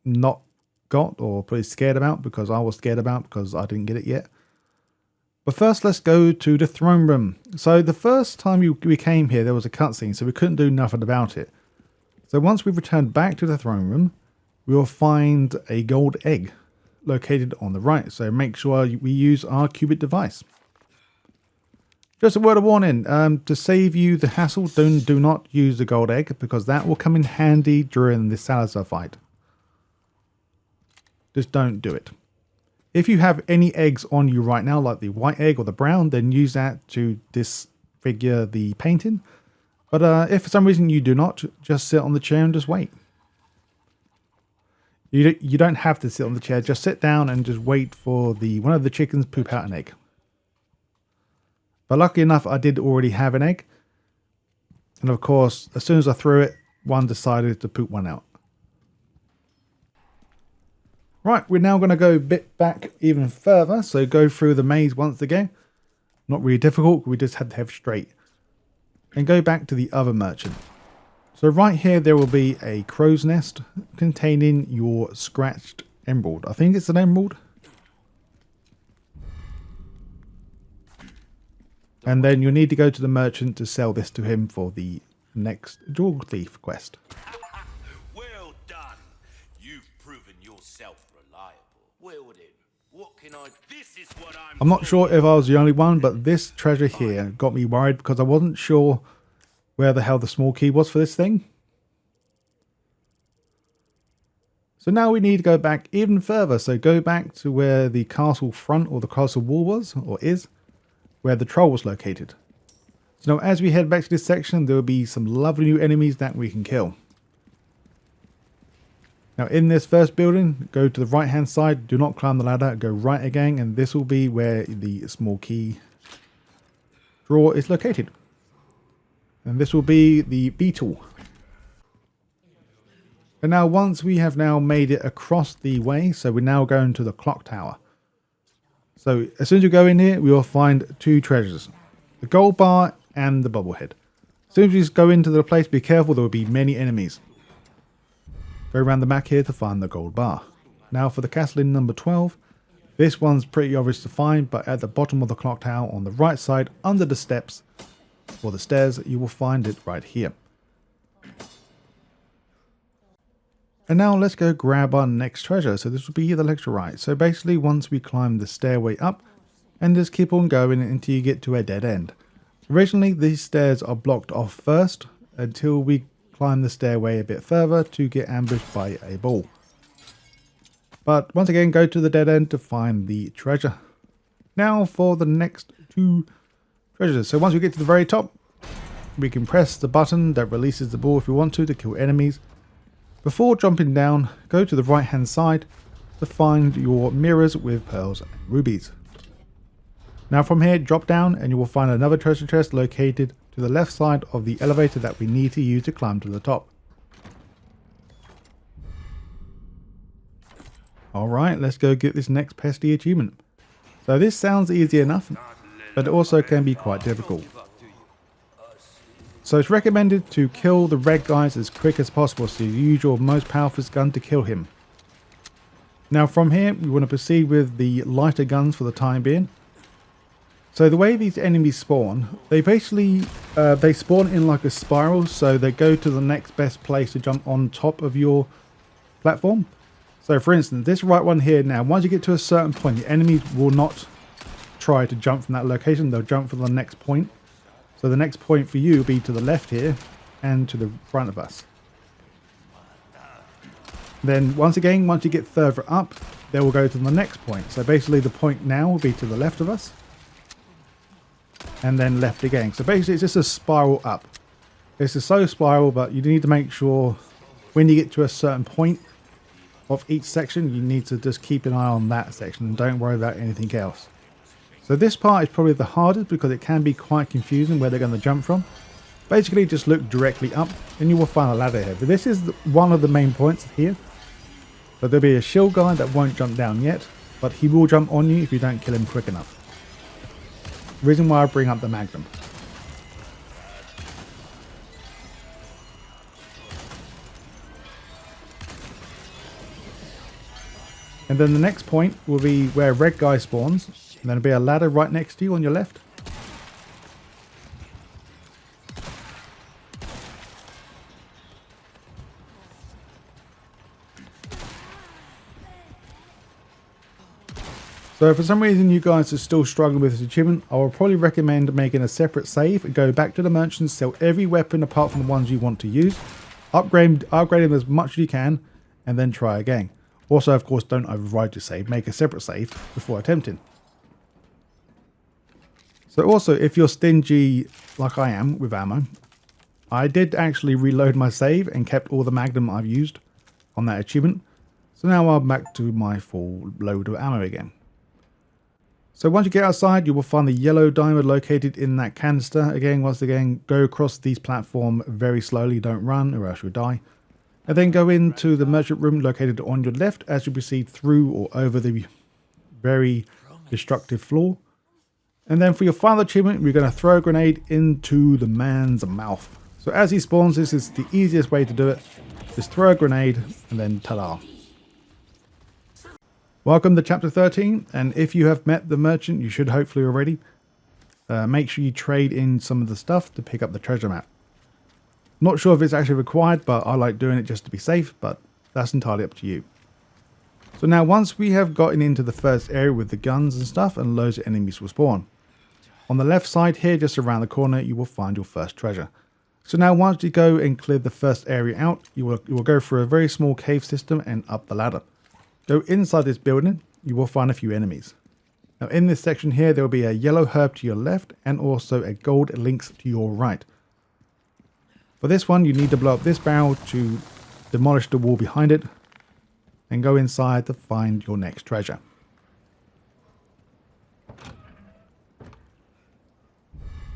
not got or probably scared about, because I was scared about because I didn't get it yet. But first let's go to the throne room. So the first time we came here there was a cutscene, so we couldn't do nothing about it. So once we returned back to the throne room, we will find a gold egg located on the right, so make sure we use our qubit device. Just a word of warning, to save you the hassle, do not use the gold egg, because that will come in handy during the Salazar fight. Just don't do it. If you have any eggs on you right now, like the white egg or the brown, then use that to disfigure the painting. But if for some reason you do not, just sit on the chair and just wait. You don't have to sit on the chair, just sit down and just wait for one of the chickens to poop out an egg. But luckily enough, I did already have an egg. And of course, as soon as I threw it, one decided to poop one out. Right, we're now going to go a bit back even further, so go through the maze once again. Not really difficult, we just had to head straight. And go back to the other merchant. So right here there will be a crow's nest containing your scratched emerald. I think it's an emerald. And then you'll need to go to the merchant to sell this to him for the next Jewel Thief quest. Well done. You've proven yourself reliable. Well then, what can I... This is what I'm not sure if I was the only one, but this treasure here got me worried because I wasn't sure where the hell the small key was for this thing. So now we need to go back even further. So go back to where the castle front or the castle wall was, or is, where the troll was located. So now as we head back to this section, there will be some lovely new enemies that we can kill. Now in this first building, go to the right hand side, do not climb the ladder, go right again, and this will be where the small key drawer is located. And this will be the Beetle. And now once we have now made it across the way, so we're now going to the clock tower. So as soon as you go in here, we will find two treasures. The gold bar and the bobblehead. As soon as you go into the place, be careful, there will be many enemies. Go around the back here to find the gold bar. Now for the Castellan number 12. This one's pretty obvious to find, but at the bottom of the clock tower on the right side, under the steps, or the stairs, you will find it right here. And now let's go grab our next treasure. So this will be the Alexandrite. So basically once we climb the stairway up and just keep on going until you get to a dead end. Originally these stairs are blocked off first until we climb the stairway a bit further to get ambushed by a ball. But once again, go to the dead end to find the treasure. Now for the next two treasures. So once we get to the very top, we can press the button that releases the ball if we want to kill enemies. Before jumping down, go to the right hand side to find your mirrors with pearls and rubies. Now from here, drop down and you will find another treasure chest located to the left side of the elevator that we need to use to climb to the top. Alright, let's go get this next pesty achievement. So this sounds easy enough, but it also can be quite difficult. So it's recommended to kill the red guys as quick as possible, so you use your most powerful gun to kill him. Now from here, we want to proceed with the lighter guns for the time being. So the way these enemies spawn, they basically, they spawn in like a spiral, so they go to the next best place to jump on top of your platform. So for instance, this right one here now, once you get to a certain point, the enemies will not try to jump from that location, they'll jump from the next point. So the next point for you will be to the left here and to the front of us. Then once again, once you get further up, they will go to the next point. So basically the point now will be to the left of us. And then left again. So basically it's just a spiral up. It's a slow spiral, but you need to make sure when you get to a certain point, of each section, you need to just keep an eye on that section and don't worry about anything else. So this part is probably the hardest because it can be quite confusing where they're going to jump from. Basically just look directly up and you will find a ladder here. But this is one of the main points here. So there'll be a shield guy that won't jump down yet, but he will jump on you if you don't kill him quick enough. Reason why I bring up the Magnum. And then the next point will be where red guy spawns. And then there'll be a ladder right next to you on your left. So if for some reason you guys are still struggling with this achievement, I will probably recommend making a separate save and go back to the merchants, sell every weapon apart from the ones you want to use, upgrade them as much as you can, and then try again. Also, of course, don't override your save, make a separate save before attempting. So also, if you're stingy like I am with ammo, I did actually reload my save and kept all the Magnum I've used on that achievement. So now I'm back to my full load of ammo again. So once you get outside, you will find the yellow diamond located in that canister. Again, once again, go across these platforms very slowly, don't run or else you'll die. And then go into the merchant room located on your left as you proceed through or over the very destructive floor. And then for your final achievement, we're going to throw a grenade into the man's mouth. So as he spawns, this is the easiest way to do it. Just throw a grenade and then ta-da. Welcome to chapter 13, and if you have met the merchant, you should hopefully already. Make sure you trade in some of the stuff to pick up the treasure map. Not sure if it's actually required, but I like doing it just to be safe, but that's entirely up to you. So now once we have gotten into the first area with the guns and stuff, and loads of enemies will spawn. On the left side here, just around the corner, you will find your first treasure. So now once you go and clear the first area out, you will go through a very small cave system and up the ladder. Go inside this building, you will find a few enemies. Now in this section here, there will be a yellow herb to your left and also a gold lynx to your right. For this one, you need to blow up this barrel to demolish the wall behind it and go inside to find your next treasure.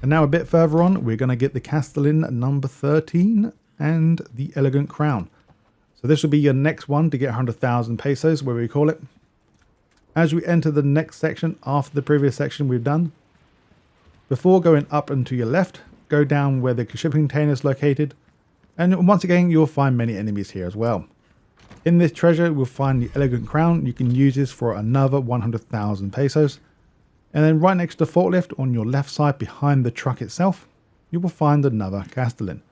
And now a bit further on, we're going to get the Castellan number 13 and the Elegant Crown. So this will be your next one to get 100,000 pesos, where we call it. As we enter the next section after the previous section we've done, before going up and to your left, go down where the shipping container is located. And once again, you'll find many enemies here as well. In this treasure, we'll find the Elegant Crown. You can use this for another 100,000 pesos. And then right next to the forklift on your left side behind the truck itself, you will find another Castellan.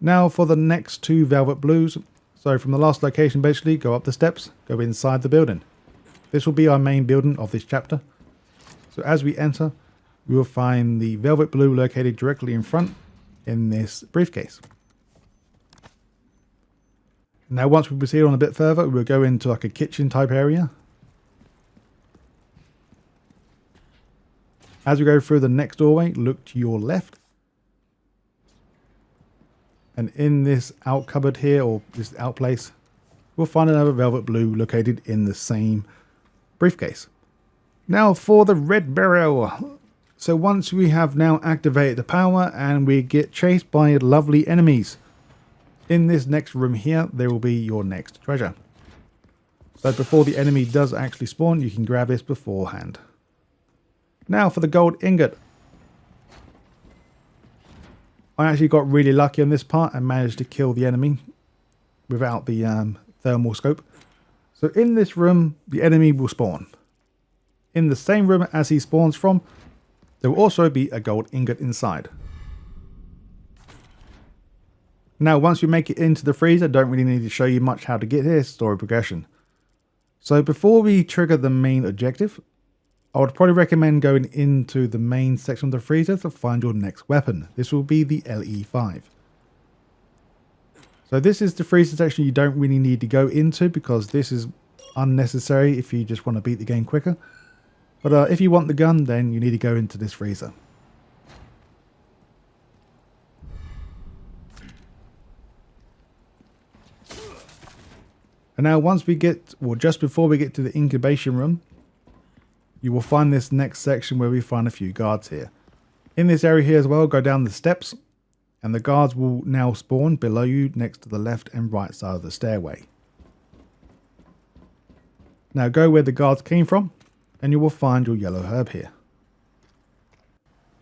Now for the next two Velvet Blues. So from the last location, basically, go up the steps, go inside the building. This will be our main building of this chapter. So as we enter, we will find the Velvet Blue located directly in front in this briefcase. Now once we proceed on a bit further, we'll go into like a kitchen type area. As we go through the next doorway, look to your left. And in this out cupboard here, or this out place, we'll find another Velvet Blue located in the same briefcase. Now for the red barrel. So once we have now activated the power and we get chased by lovely enemies, in this next room here, there will be your next treasure. So before the enemy does actually spawn, you can grab this beforehand. Now for the gold ingot. I actually got really lucky on this part and managed to kill the enemy without the thermal scope. So in this room, the enemy will spawn. In the same room as he spawns from, there will also be a gold ingot inside. Now once you make it into the freezer, don't really need to show you much how to get here, story progression. So before we trigger the main objective, I would probably recommend going into the main section of the freezer to find your next weapon. This will be the LE5. So this is the freezer section you don't really need to go into because this is unnecessary if you just want to beat the game quicker. But if you want the gun, then you need to go into this freezer. And now once we get, or just before we get to the incubation room, you will find this next section where we find a few guards here. In this area here as well, go down the steps and the guards will now spawn below you next to the left and right side of the stairway. Now go where the guards came from and you will find your yellow herb here.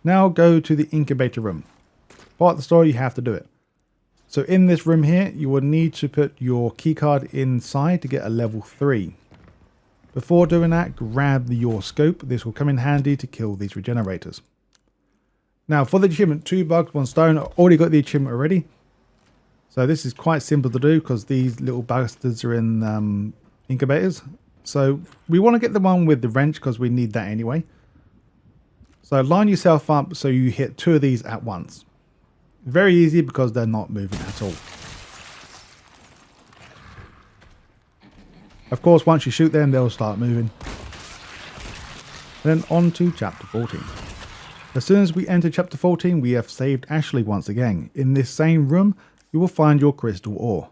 Now go to the incubator room. Part of the story, you have to do it. So in this room here, you will need to put your keycard inside to get a level 3. Before doing that, grab your scope. This will come in handy to kill these regenerators. Now for the achievement, 2 bugs, 1 stone. I already got the achievement already. So this is quite simple to do because these little bastards are in incubators. So we want to get the one with the wrench because we need that anyway. So line yourself up so you hit 2 of these at once. Very easy because they're not moving at all. Of course, once you shoot them, they'll start moving. Then on to chapter 14. As soon as we enter chapter 14, we have saved Ashley once again. In this same room, you will find your crystal ore.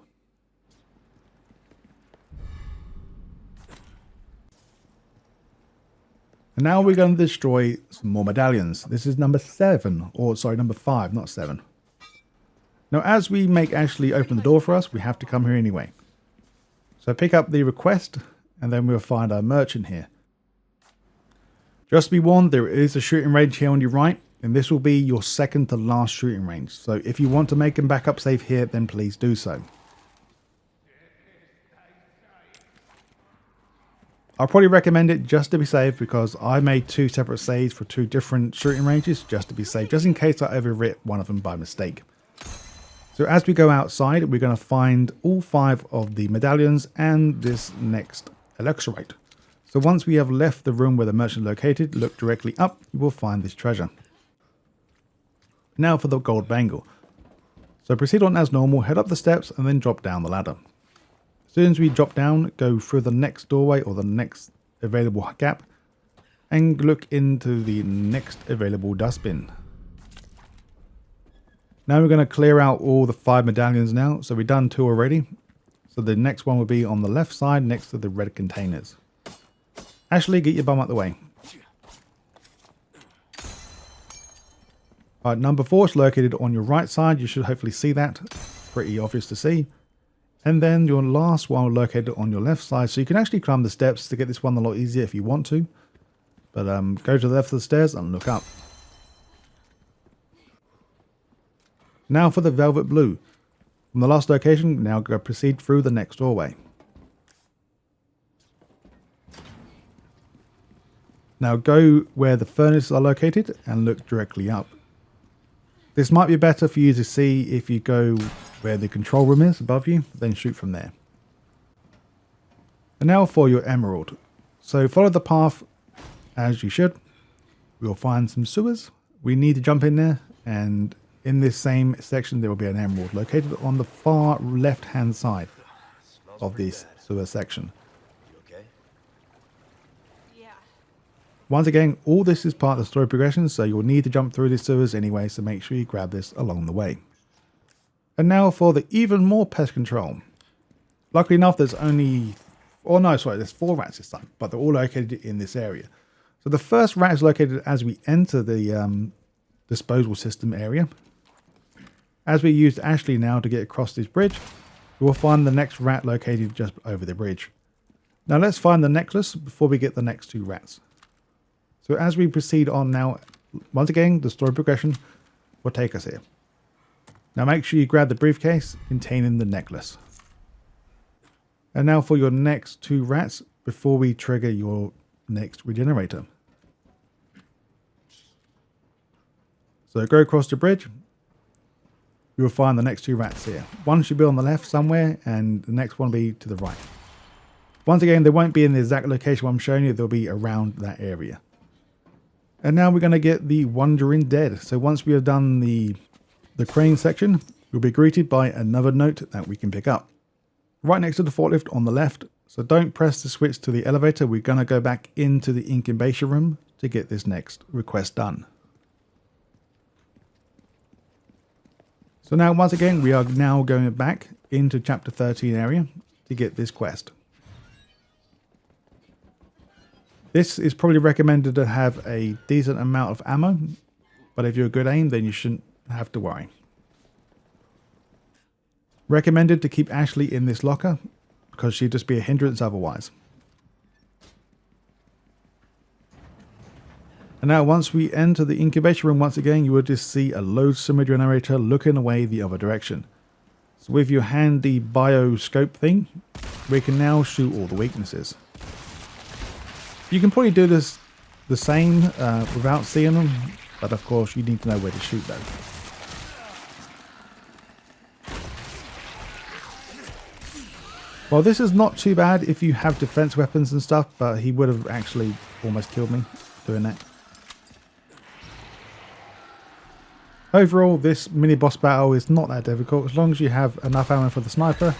And now we're going to destroy some more medallions. This is number 7, or sorry, number 5, not 7. Now, as we make Ashley open the door for us, we have to come here anyway. So pick up the request, and then we'll find our merchant here. Just be warned, there is a shooting range here on your right, and this will be your second to last shooting range. So if you want to make a backup save here, then please do so. I'll probably recommend it just to be safe because I made 2 separate saves for 2 different shooting ranges just to be safe, just in case I overwrit one of them by mistake. So as we go outside, we're going to find all 5 of the medallions and this next Alexandrite. So once we have left the room where the merchant is located, look directly up, you will find this treasure. Now for the gold bangle. So proceed on as normal, head up the steps and then drop down the ladder. As soon as we drop down, go through the next doorway or the next available gap and look into the next available dustbin. Now we're going to clear out all the 5 medallions now. So we've done 2 already. So the next one will be on the left side next to the red containers. Ashley, get your bum out the way. Alright, number 4 is located on your right side. You should hopefully see that. Pretty obvious to see. And then your last one located on your left side. So you can actually climb the steps to get this one a lot easier if you want to. But go to the left of the stairs and look up. Now for the velvet blue. From the last location, now go proceed through the next doorway. Now go where the furnaces are located and look directly up. This might be better for you to see if you go where the control room is above you, then shoot from there. And now for your emerald. So follow the path as you should. We'll find some sewers. We need to jump in there, and in this same section there will be an emerald located on the far left hand side of this sewer section. Once again, all this is part of the story progression, so you'll need to jump through the sewers anyway, so make sure you grab this along the way. And now for the even more pest control. Luckily enough, there's there's 4 rats this time, but they're all located in this area. So the first rat is located as we enter the disposal system area. As we use Ashley now to get across this bridge, we will find the next rat located just over the bridge. Now let's find the necklace before we get the next 2 rats. So as we proceed on now, once again, the story progression will take us here. Now make sure you grab the briefcase containing the necklace. And now for your next 2 rats before we trigger your next regenerator. So go across the bridge. You will find the next 2 rats here. One should be on the left somewhere and the next one will be to the right. Once again, they won't be in the exact location I'm showing you. They'll be around that area. And now we're going to get the Wandering Dead. So once we have done the crane section, we'll be greeted by another note that we can pick up. Right next to the forklift on the left. So don't press the switch to the elevator. We're going to go back into the incubation room to get this next request done. So now once again, we are now going back into chapter 13 area. to get this quest. This is probably recommended to have a decent amount of ammo, but if you're a good aim, then you shouldn't have to worry. Recommended to keep Ashley in this locker, because she'd just be a hindrance otherwise. And now once we enter the incubation room once again, you will just see a loadsome generator looking away the other direction. So with your handy bioscope thing, we can now shoot all the weaknesses. You can probably do this the same without seeing them, but of course you need to know where to shoot though. Well, this is not too bad if you have defense weapons and stuff, but he would have actually almost killed me doing that. Overall, this mini boss battle is not that difficult as long as you have enough ammo for the sniper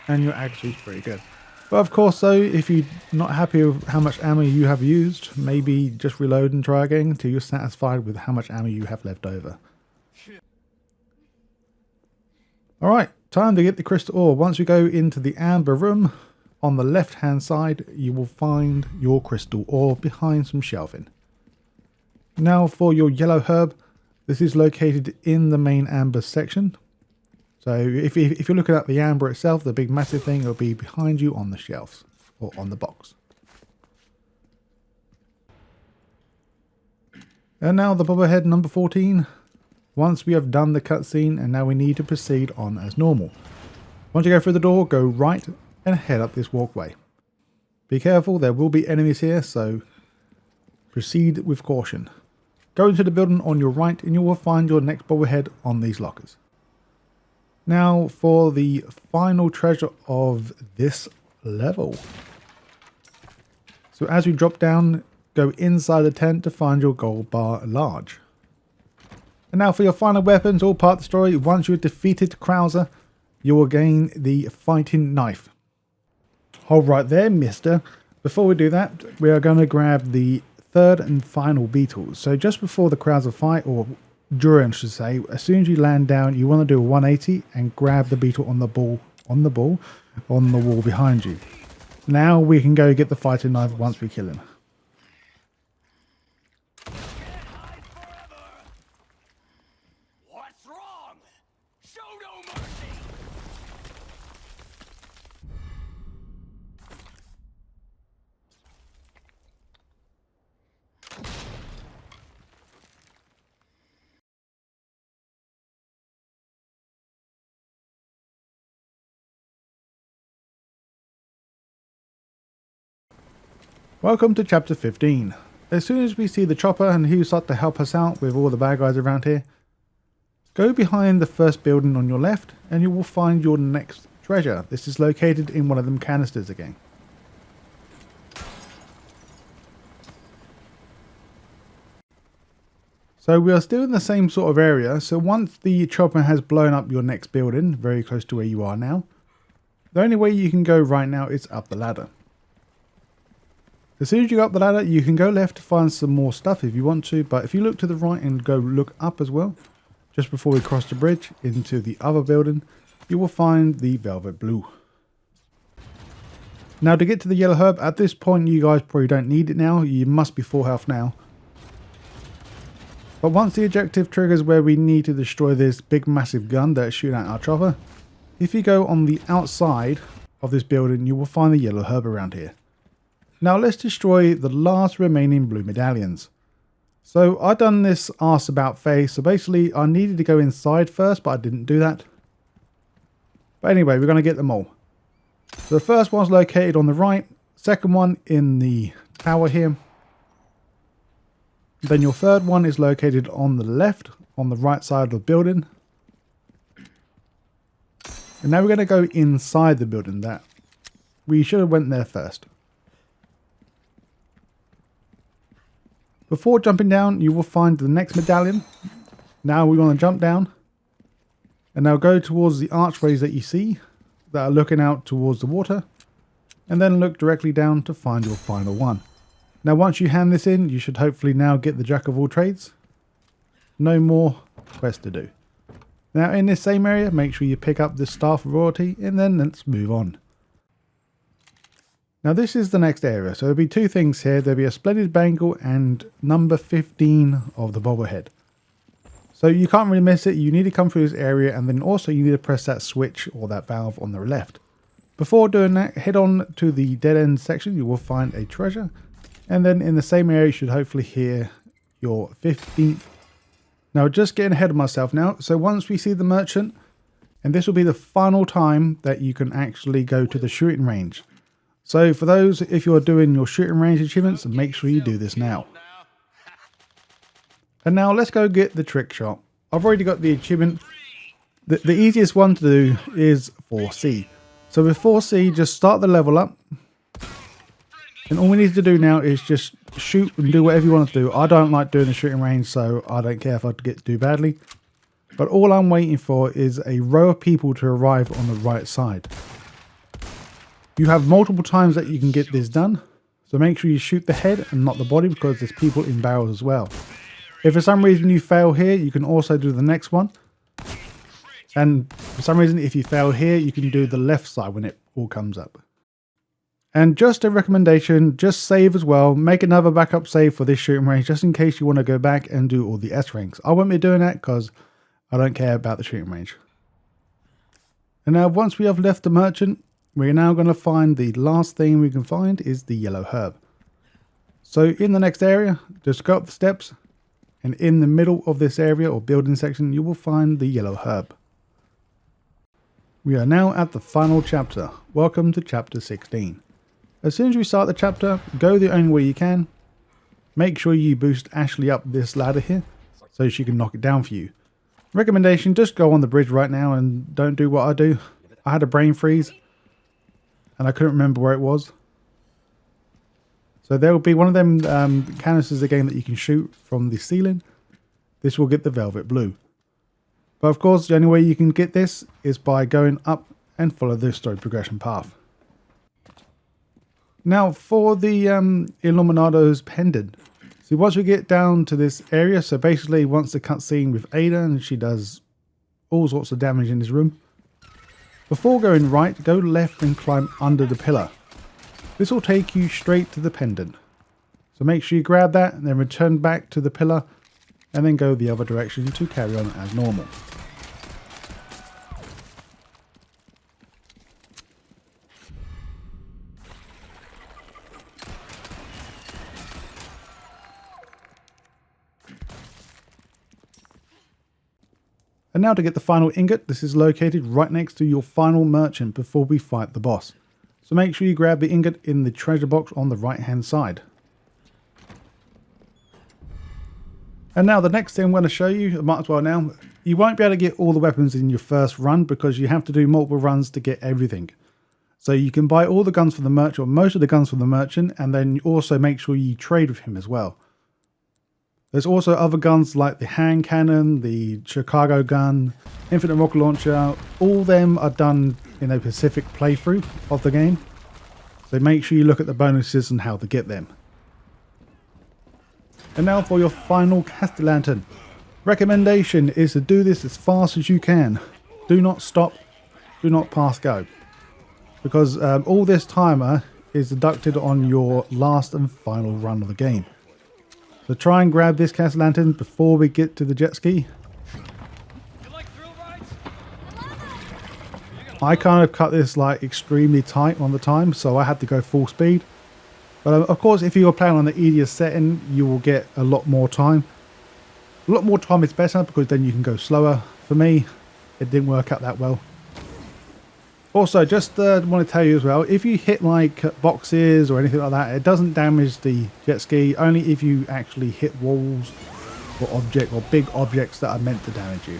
and your actually pretty good. But of course though, if you're not happy with how much ammo you have used, maybe just reload and try again until you're satisfied with how much ammo you have left over. Alright, time to get the crystal ore. Once you go into the amber room, on the left hand side you will find your crystal ore behind some shelving. Now for your yellow herb, this is located in the main amber section. So if you're looking at the amber itself, the big massive thing will be behind you on the shelves or on the box. And now the bobblehead number 14. Once we have done the cutscene, and now we need to proceed on as normal. Once you go through the door, go right and head up this walkway. Be careful, there will be enemies here, so proceed with caution. Go into the building on your right and you will find your next bobblehead on these lockers. Now for the final treasure of this level. So as you drop down, go inside the tent to find your gold bar large. And now for your final weapons, all part of the story. Once you've defeated Krauser, you will gain the fighting knife. Hold right there, mister. Before we do that, we are going to grab the third and final beetle. So just before the Krauser fight, or during I should say, as soon as you land down, you want to do a 180 and grab the beetle on the wall behind you. Now we can go get the fighting knife once we kill him. What's wrong? Show no mercy. Welcome to chapter 15. As soon as we see the chopper and he will start to help us out with all the bad guys around here, go behind the first building on your left and you will find your next treasure. This is located in one of them canisters again. So we are still in the same sort of area. So once the chopper has blown up your next building, very close to where you are now, the only way you can go right now is up the ladder. As soon as you go up the ladder, you can go left to find some more stuff if you want to, but if you look to the right and go look up as well, just before we cross the bridge into the other building, you will find the Velvet Blue. Now to get to the yellow herb, at this point you guys probably don't need it now, you must be full health now. But once the objective triggers where we need to destroy this big massive gun that is shooting at our chopper, if you go on the outside of this building, you will find the yellow herb around here. Now let's destroy the last remaining blue medallions. So I done this arse about face, so basically I needed to go inside first, but I didn't do that. But anyway, we're going to get them all. So the first one's located on the right, second one in the tower here. Then your third one is located on the left, on the right side of the building. And now we're going to go inside the building. That we should have went there first. Before jumping down, you will find the next medallion. Now we want to jump down. And now go towards the archways that you see that are looking out towards the water. And then look directly down to find your final one. Now once you hand this in, you should hopefully now get the Jack of all trades. No more quest to do. Now in this same area, make sure you pick up the Staff of Royalty and then let's move on. Now this is the next area, so there'll be two things here. There'll be a Splendid Bangle and number 15 of the bobblehead. So you can't really miss it. You need to come through this area, and then also you need to press that switch or that valve on the left. Before doing that, head on to the dead end section. You will find a treasure, and then in the same area you should hopefully hear your 15th. Now just getting ahead of myself now. So once we see the merchant, and this will be the final time that you can actually go to the shooting range. So for those, if you're doing your shooting range achievements, make sure you do this now. And now let's go get the trick shot. I've already got the achievement. The easiest one to do is 4C. So with 4C, just start the level up. And all we need to do now is just shoot and do whatever you want to do. I don't like doing the shooting range, so I don't care if I get too badly. But all I'm waiting for is a row of people to arrive on the right side. You have multiple times that you can get this done. So make sure you shoot the head and not the body, because there's people in barrels as well. If for some reason you fail here, you can also do the next one. And for some reason, if you fail here, you can do the left side when it all comes up. And just a recommendation, just save as well. Make another backup save for this shooting range, just in case you want to go back and do all the S ranks. I won't be doing that because I don't care about the shooting range. And now once we have left the merchant, we're now going to find the last thing we can find is the yellow herb. So in the next area, just go up the steps, and in the middle of this area or building section, you will find the yellow herb. We are now at the final chapter. Welcome to chapter 16. As soon as we start the chapter, go the only way you can. Make sure you boost Ashley up this ladder here so she can knock it down for you. Recommendation, just go on the bridge right now and don't do what I do. I had a brain freeze and I couldn't remember where it was. So there will be one of them canisters again that you can shoot from the ceiling. This will get the velvet blue. But of course, the only way you can get this is by going up and follow the story progression path. Now for the Iluminados Pendant. See, once we get down to this area, so basically once the cutscene with Ada, and she does all sorts of damage in this room. Before going right, go left and climb under the pillar. This will take you straight to the pendant. So make sure you grab that and then return back to the pillar and then go the other direction to carry on as normal. And now to get the final ingot, this is located right next to your final merchant before we fight the boss. So make sure you grab the ingot in the treasure box on the right hand side. And now the next thing I'm going to show you, I might as well now, you won't be able to get all the weapons in your first run because you have to do multiple runs to get everything. So you can buy all the guns from the merchant, or most of the guns from the merchant, and then also make sure you trade with him as well. There's also other guns like the hand cannon, the Chicago gun, infinite rocket launcher. All them are done in a specific playthrough of the game. So make sure you look at the bonuses and how to get them. And now for your final Castellan. Recommendation is to do this as fast as you can. Do not stop. Do not pass go. Because all this timer is deducted on your last and final run of the game. So try and grab this Castellan before we get to the jet ski. I kind of cut this like extremely tight on the time, so I had to go full speed. But of course, if you're playing on the easiest setting, you will get a lot more time. A lot more time is better because then you can go slower. For me, it didn't work out that well. Also, just want to tell you as well, if you hit like boxes or anything like that, it doesn't damage the jet ski, only if you actually hit walls or big objects that are meant to damage you.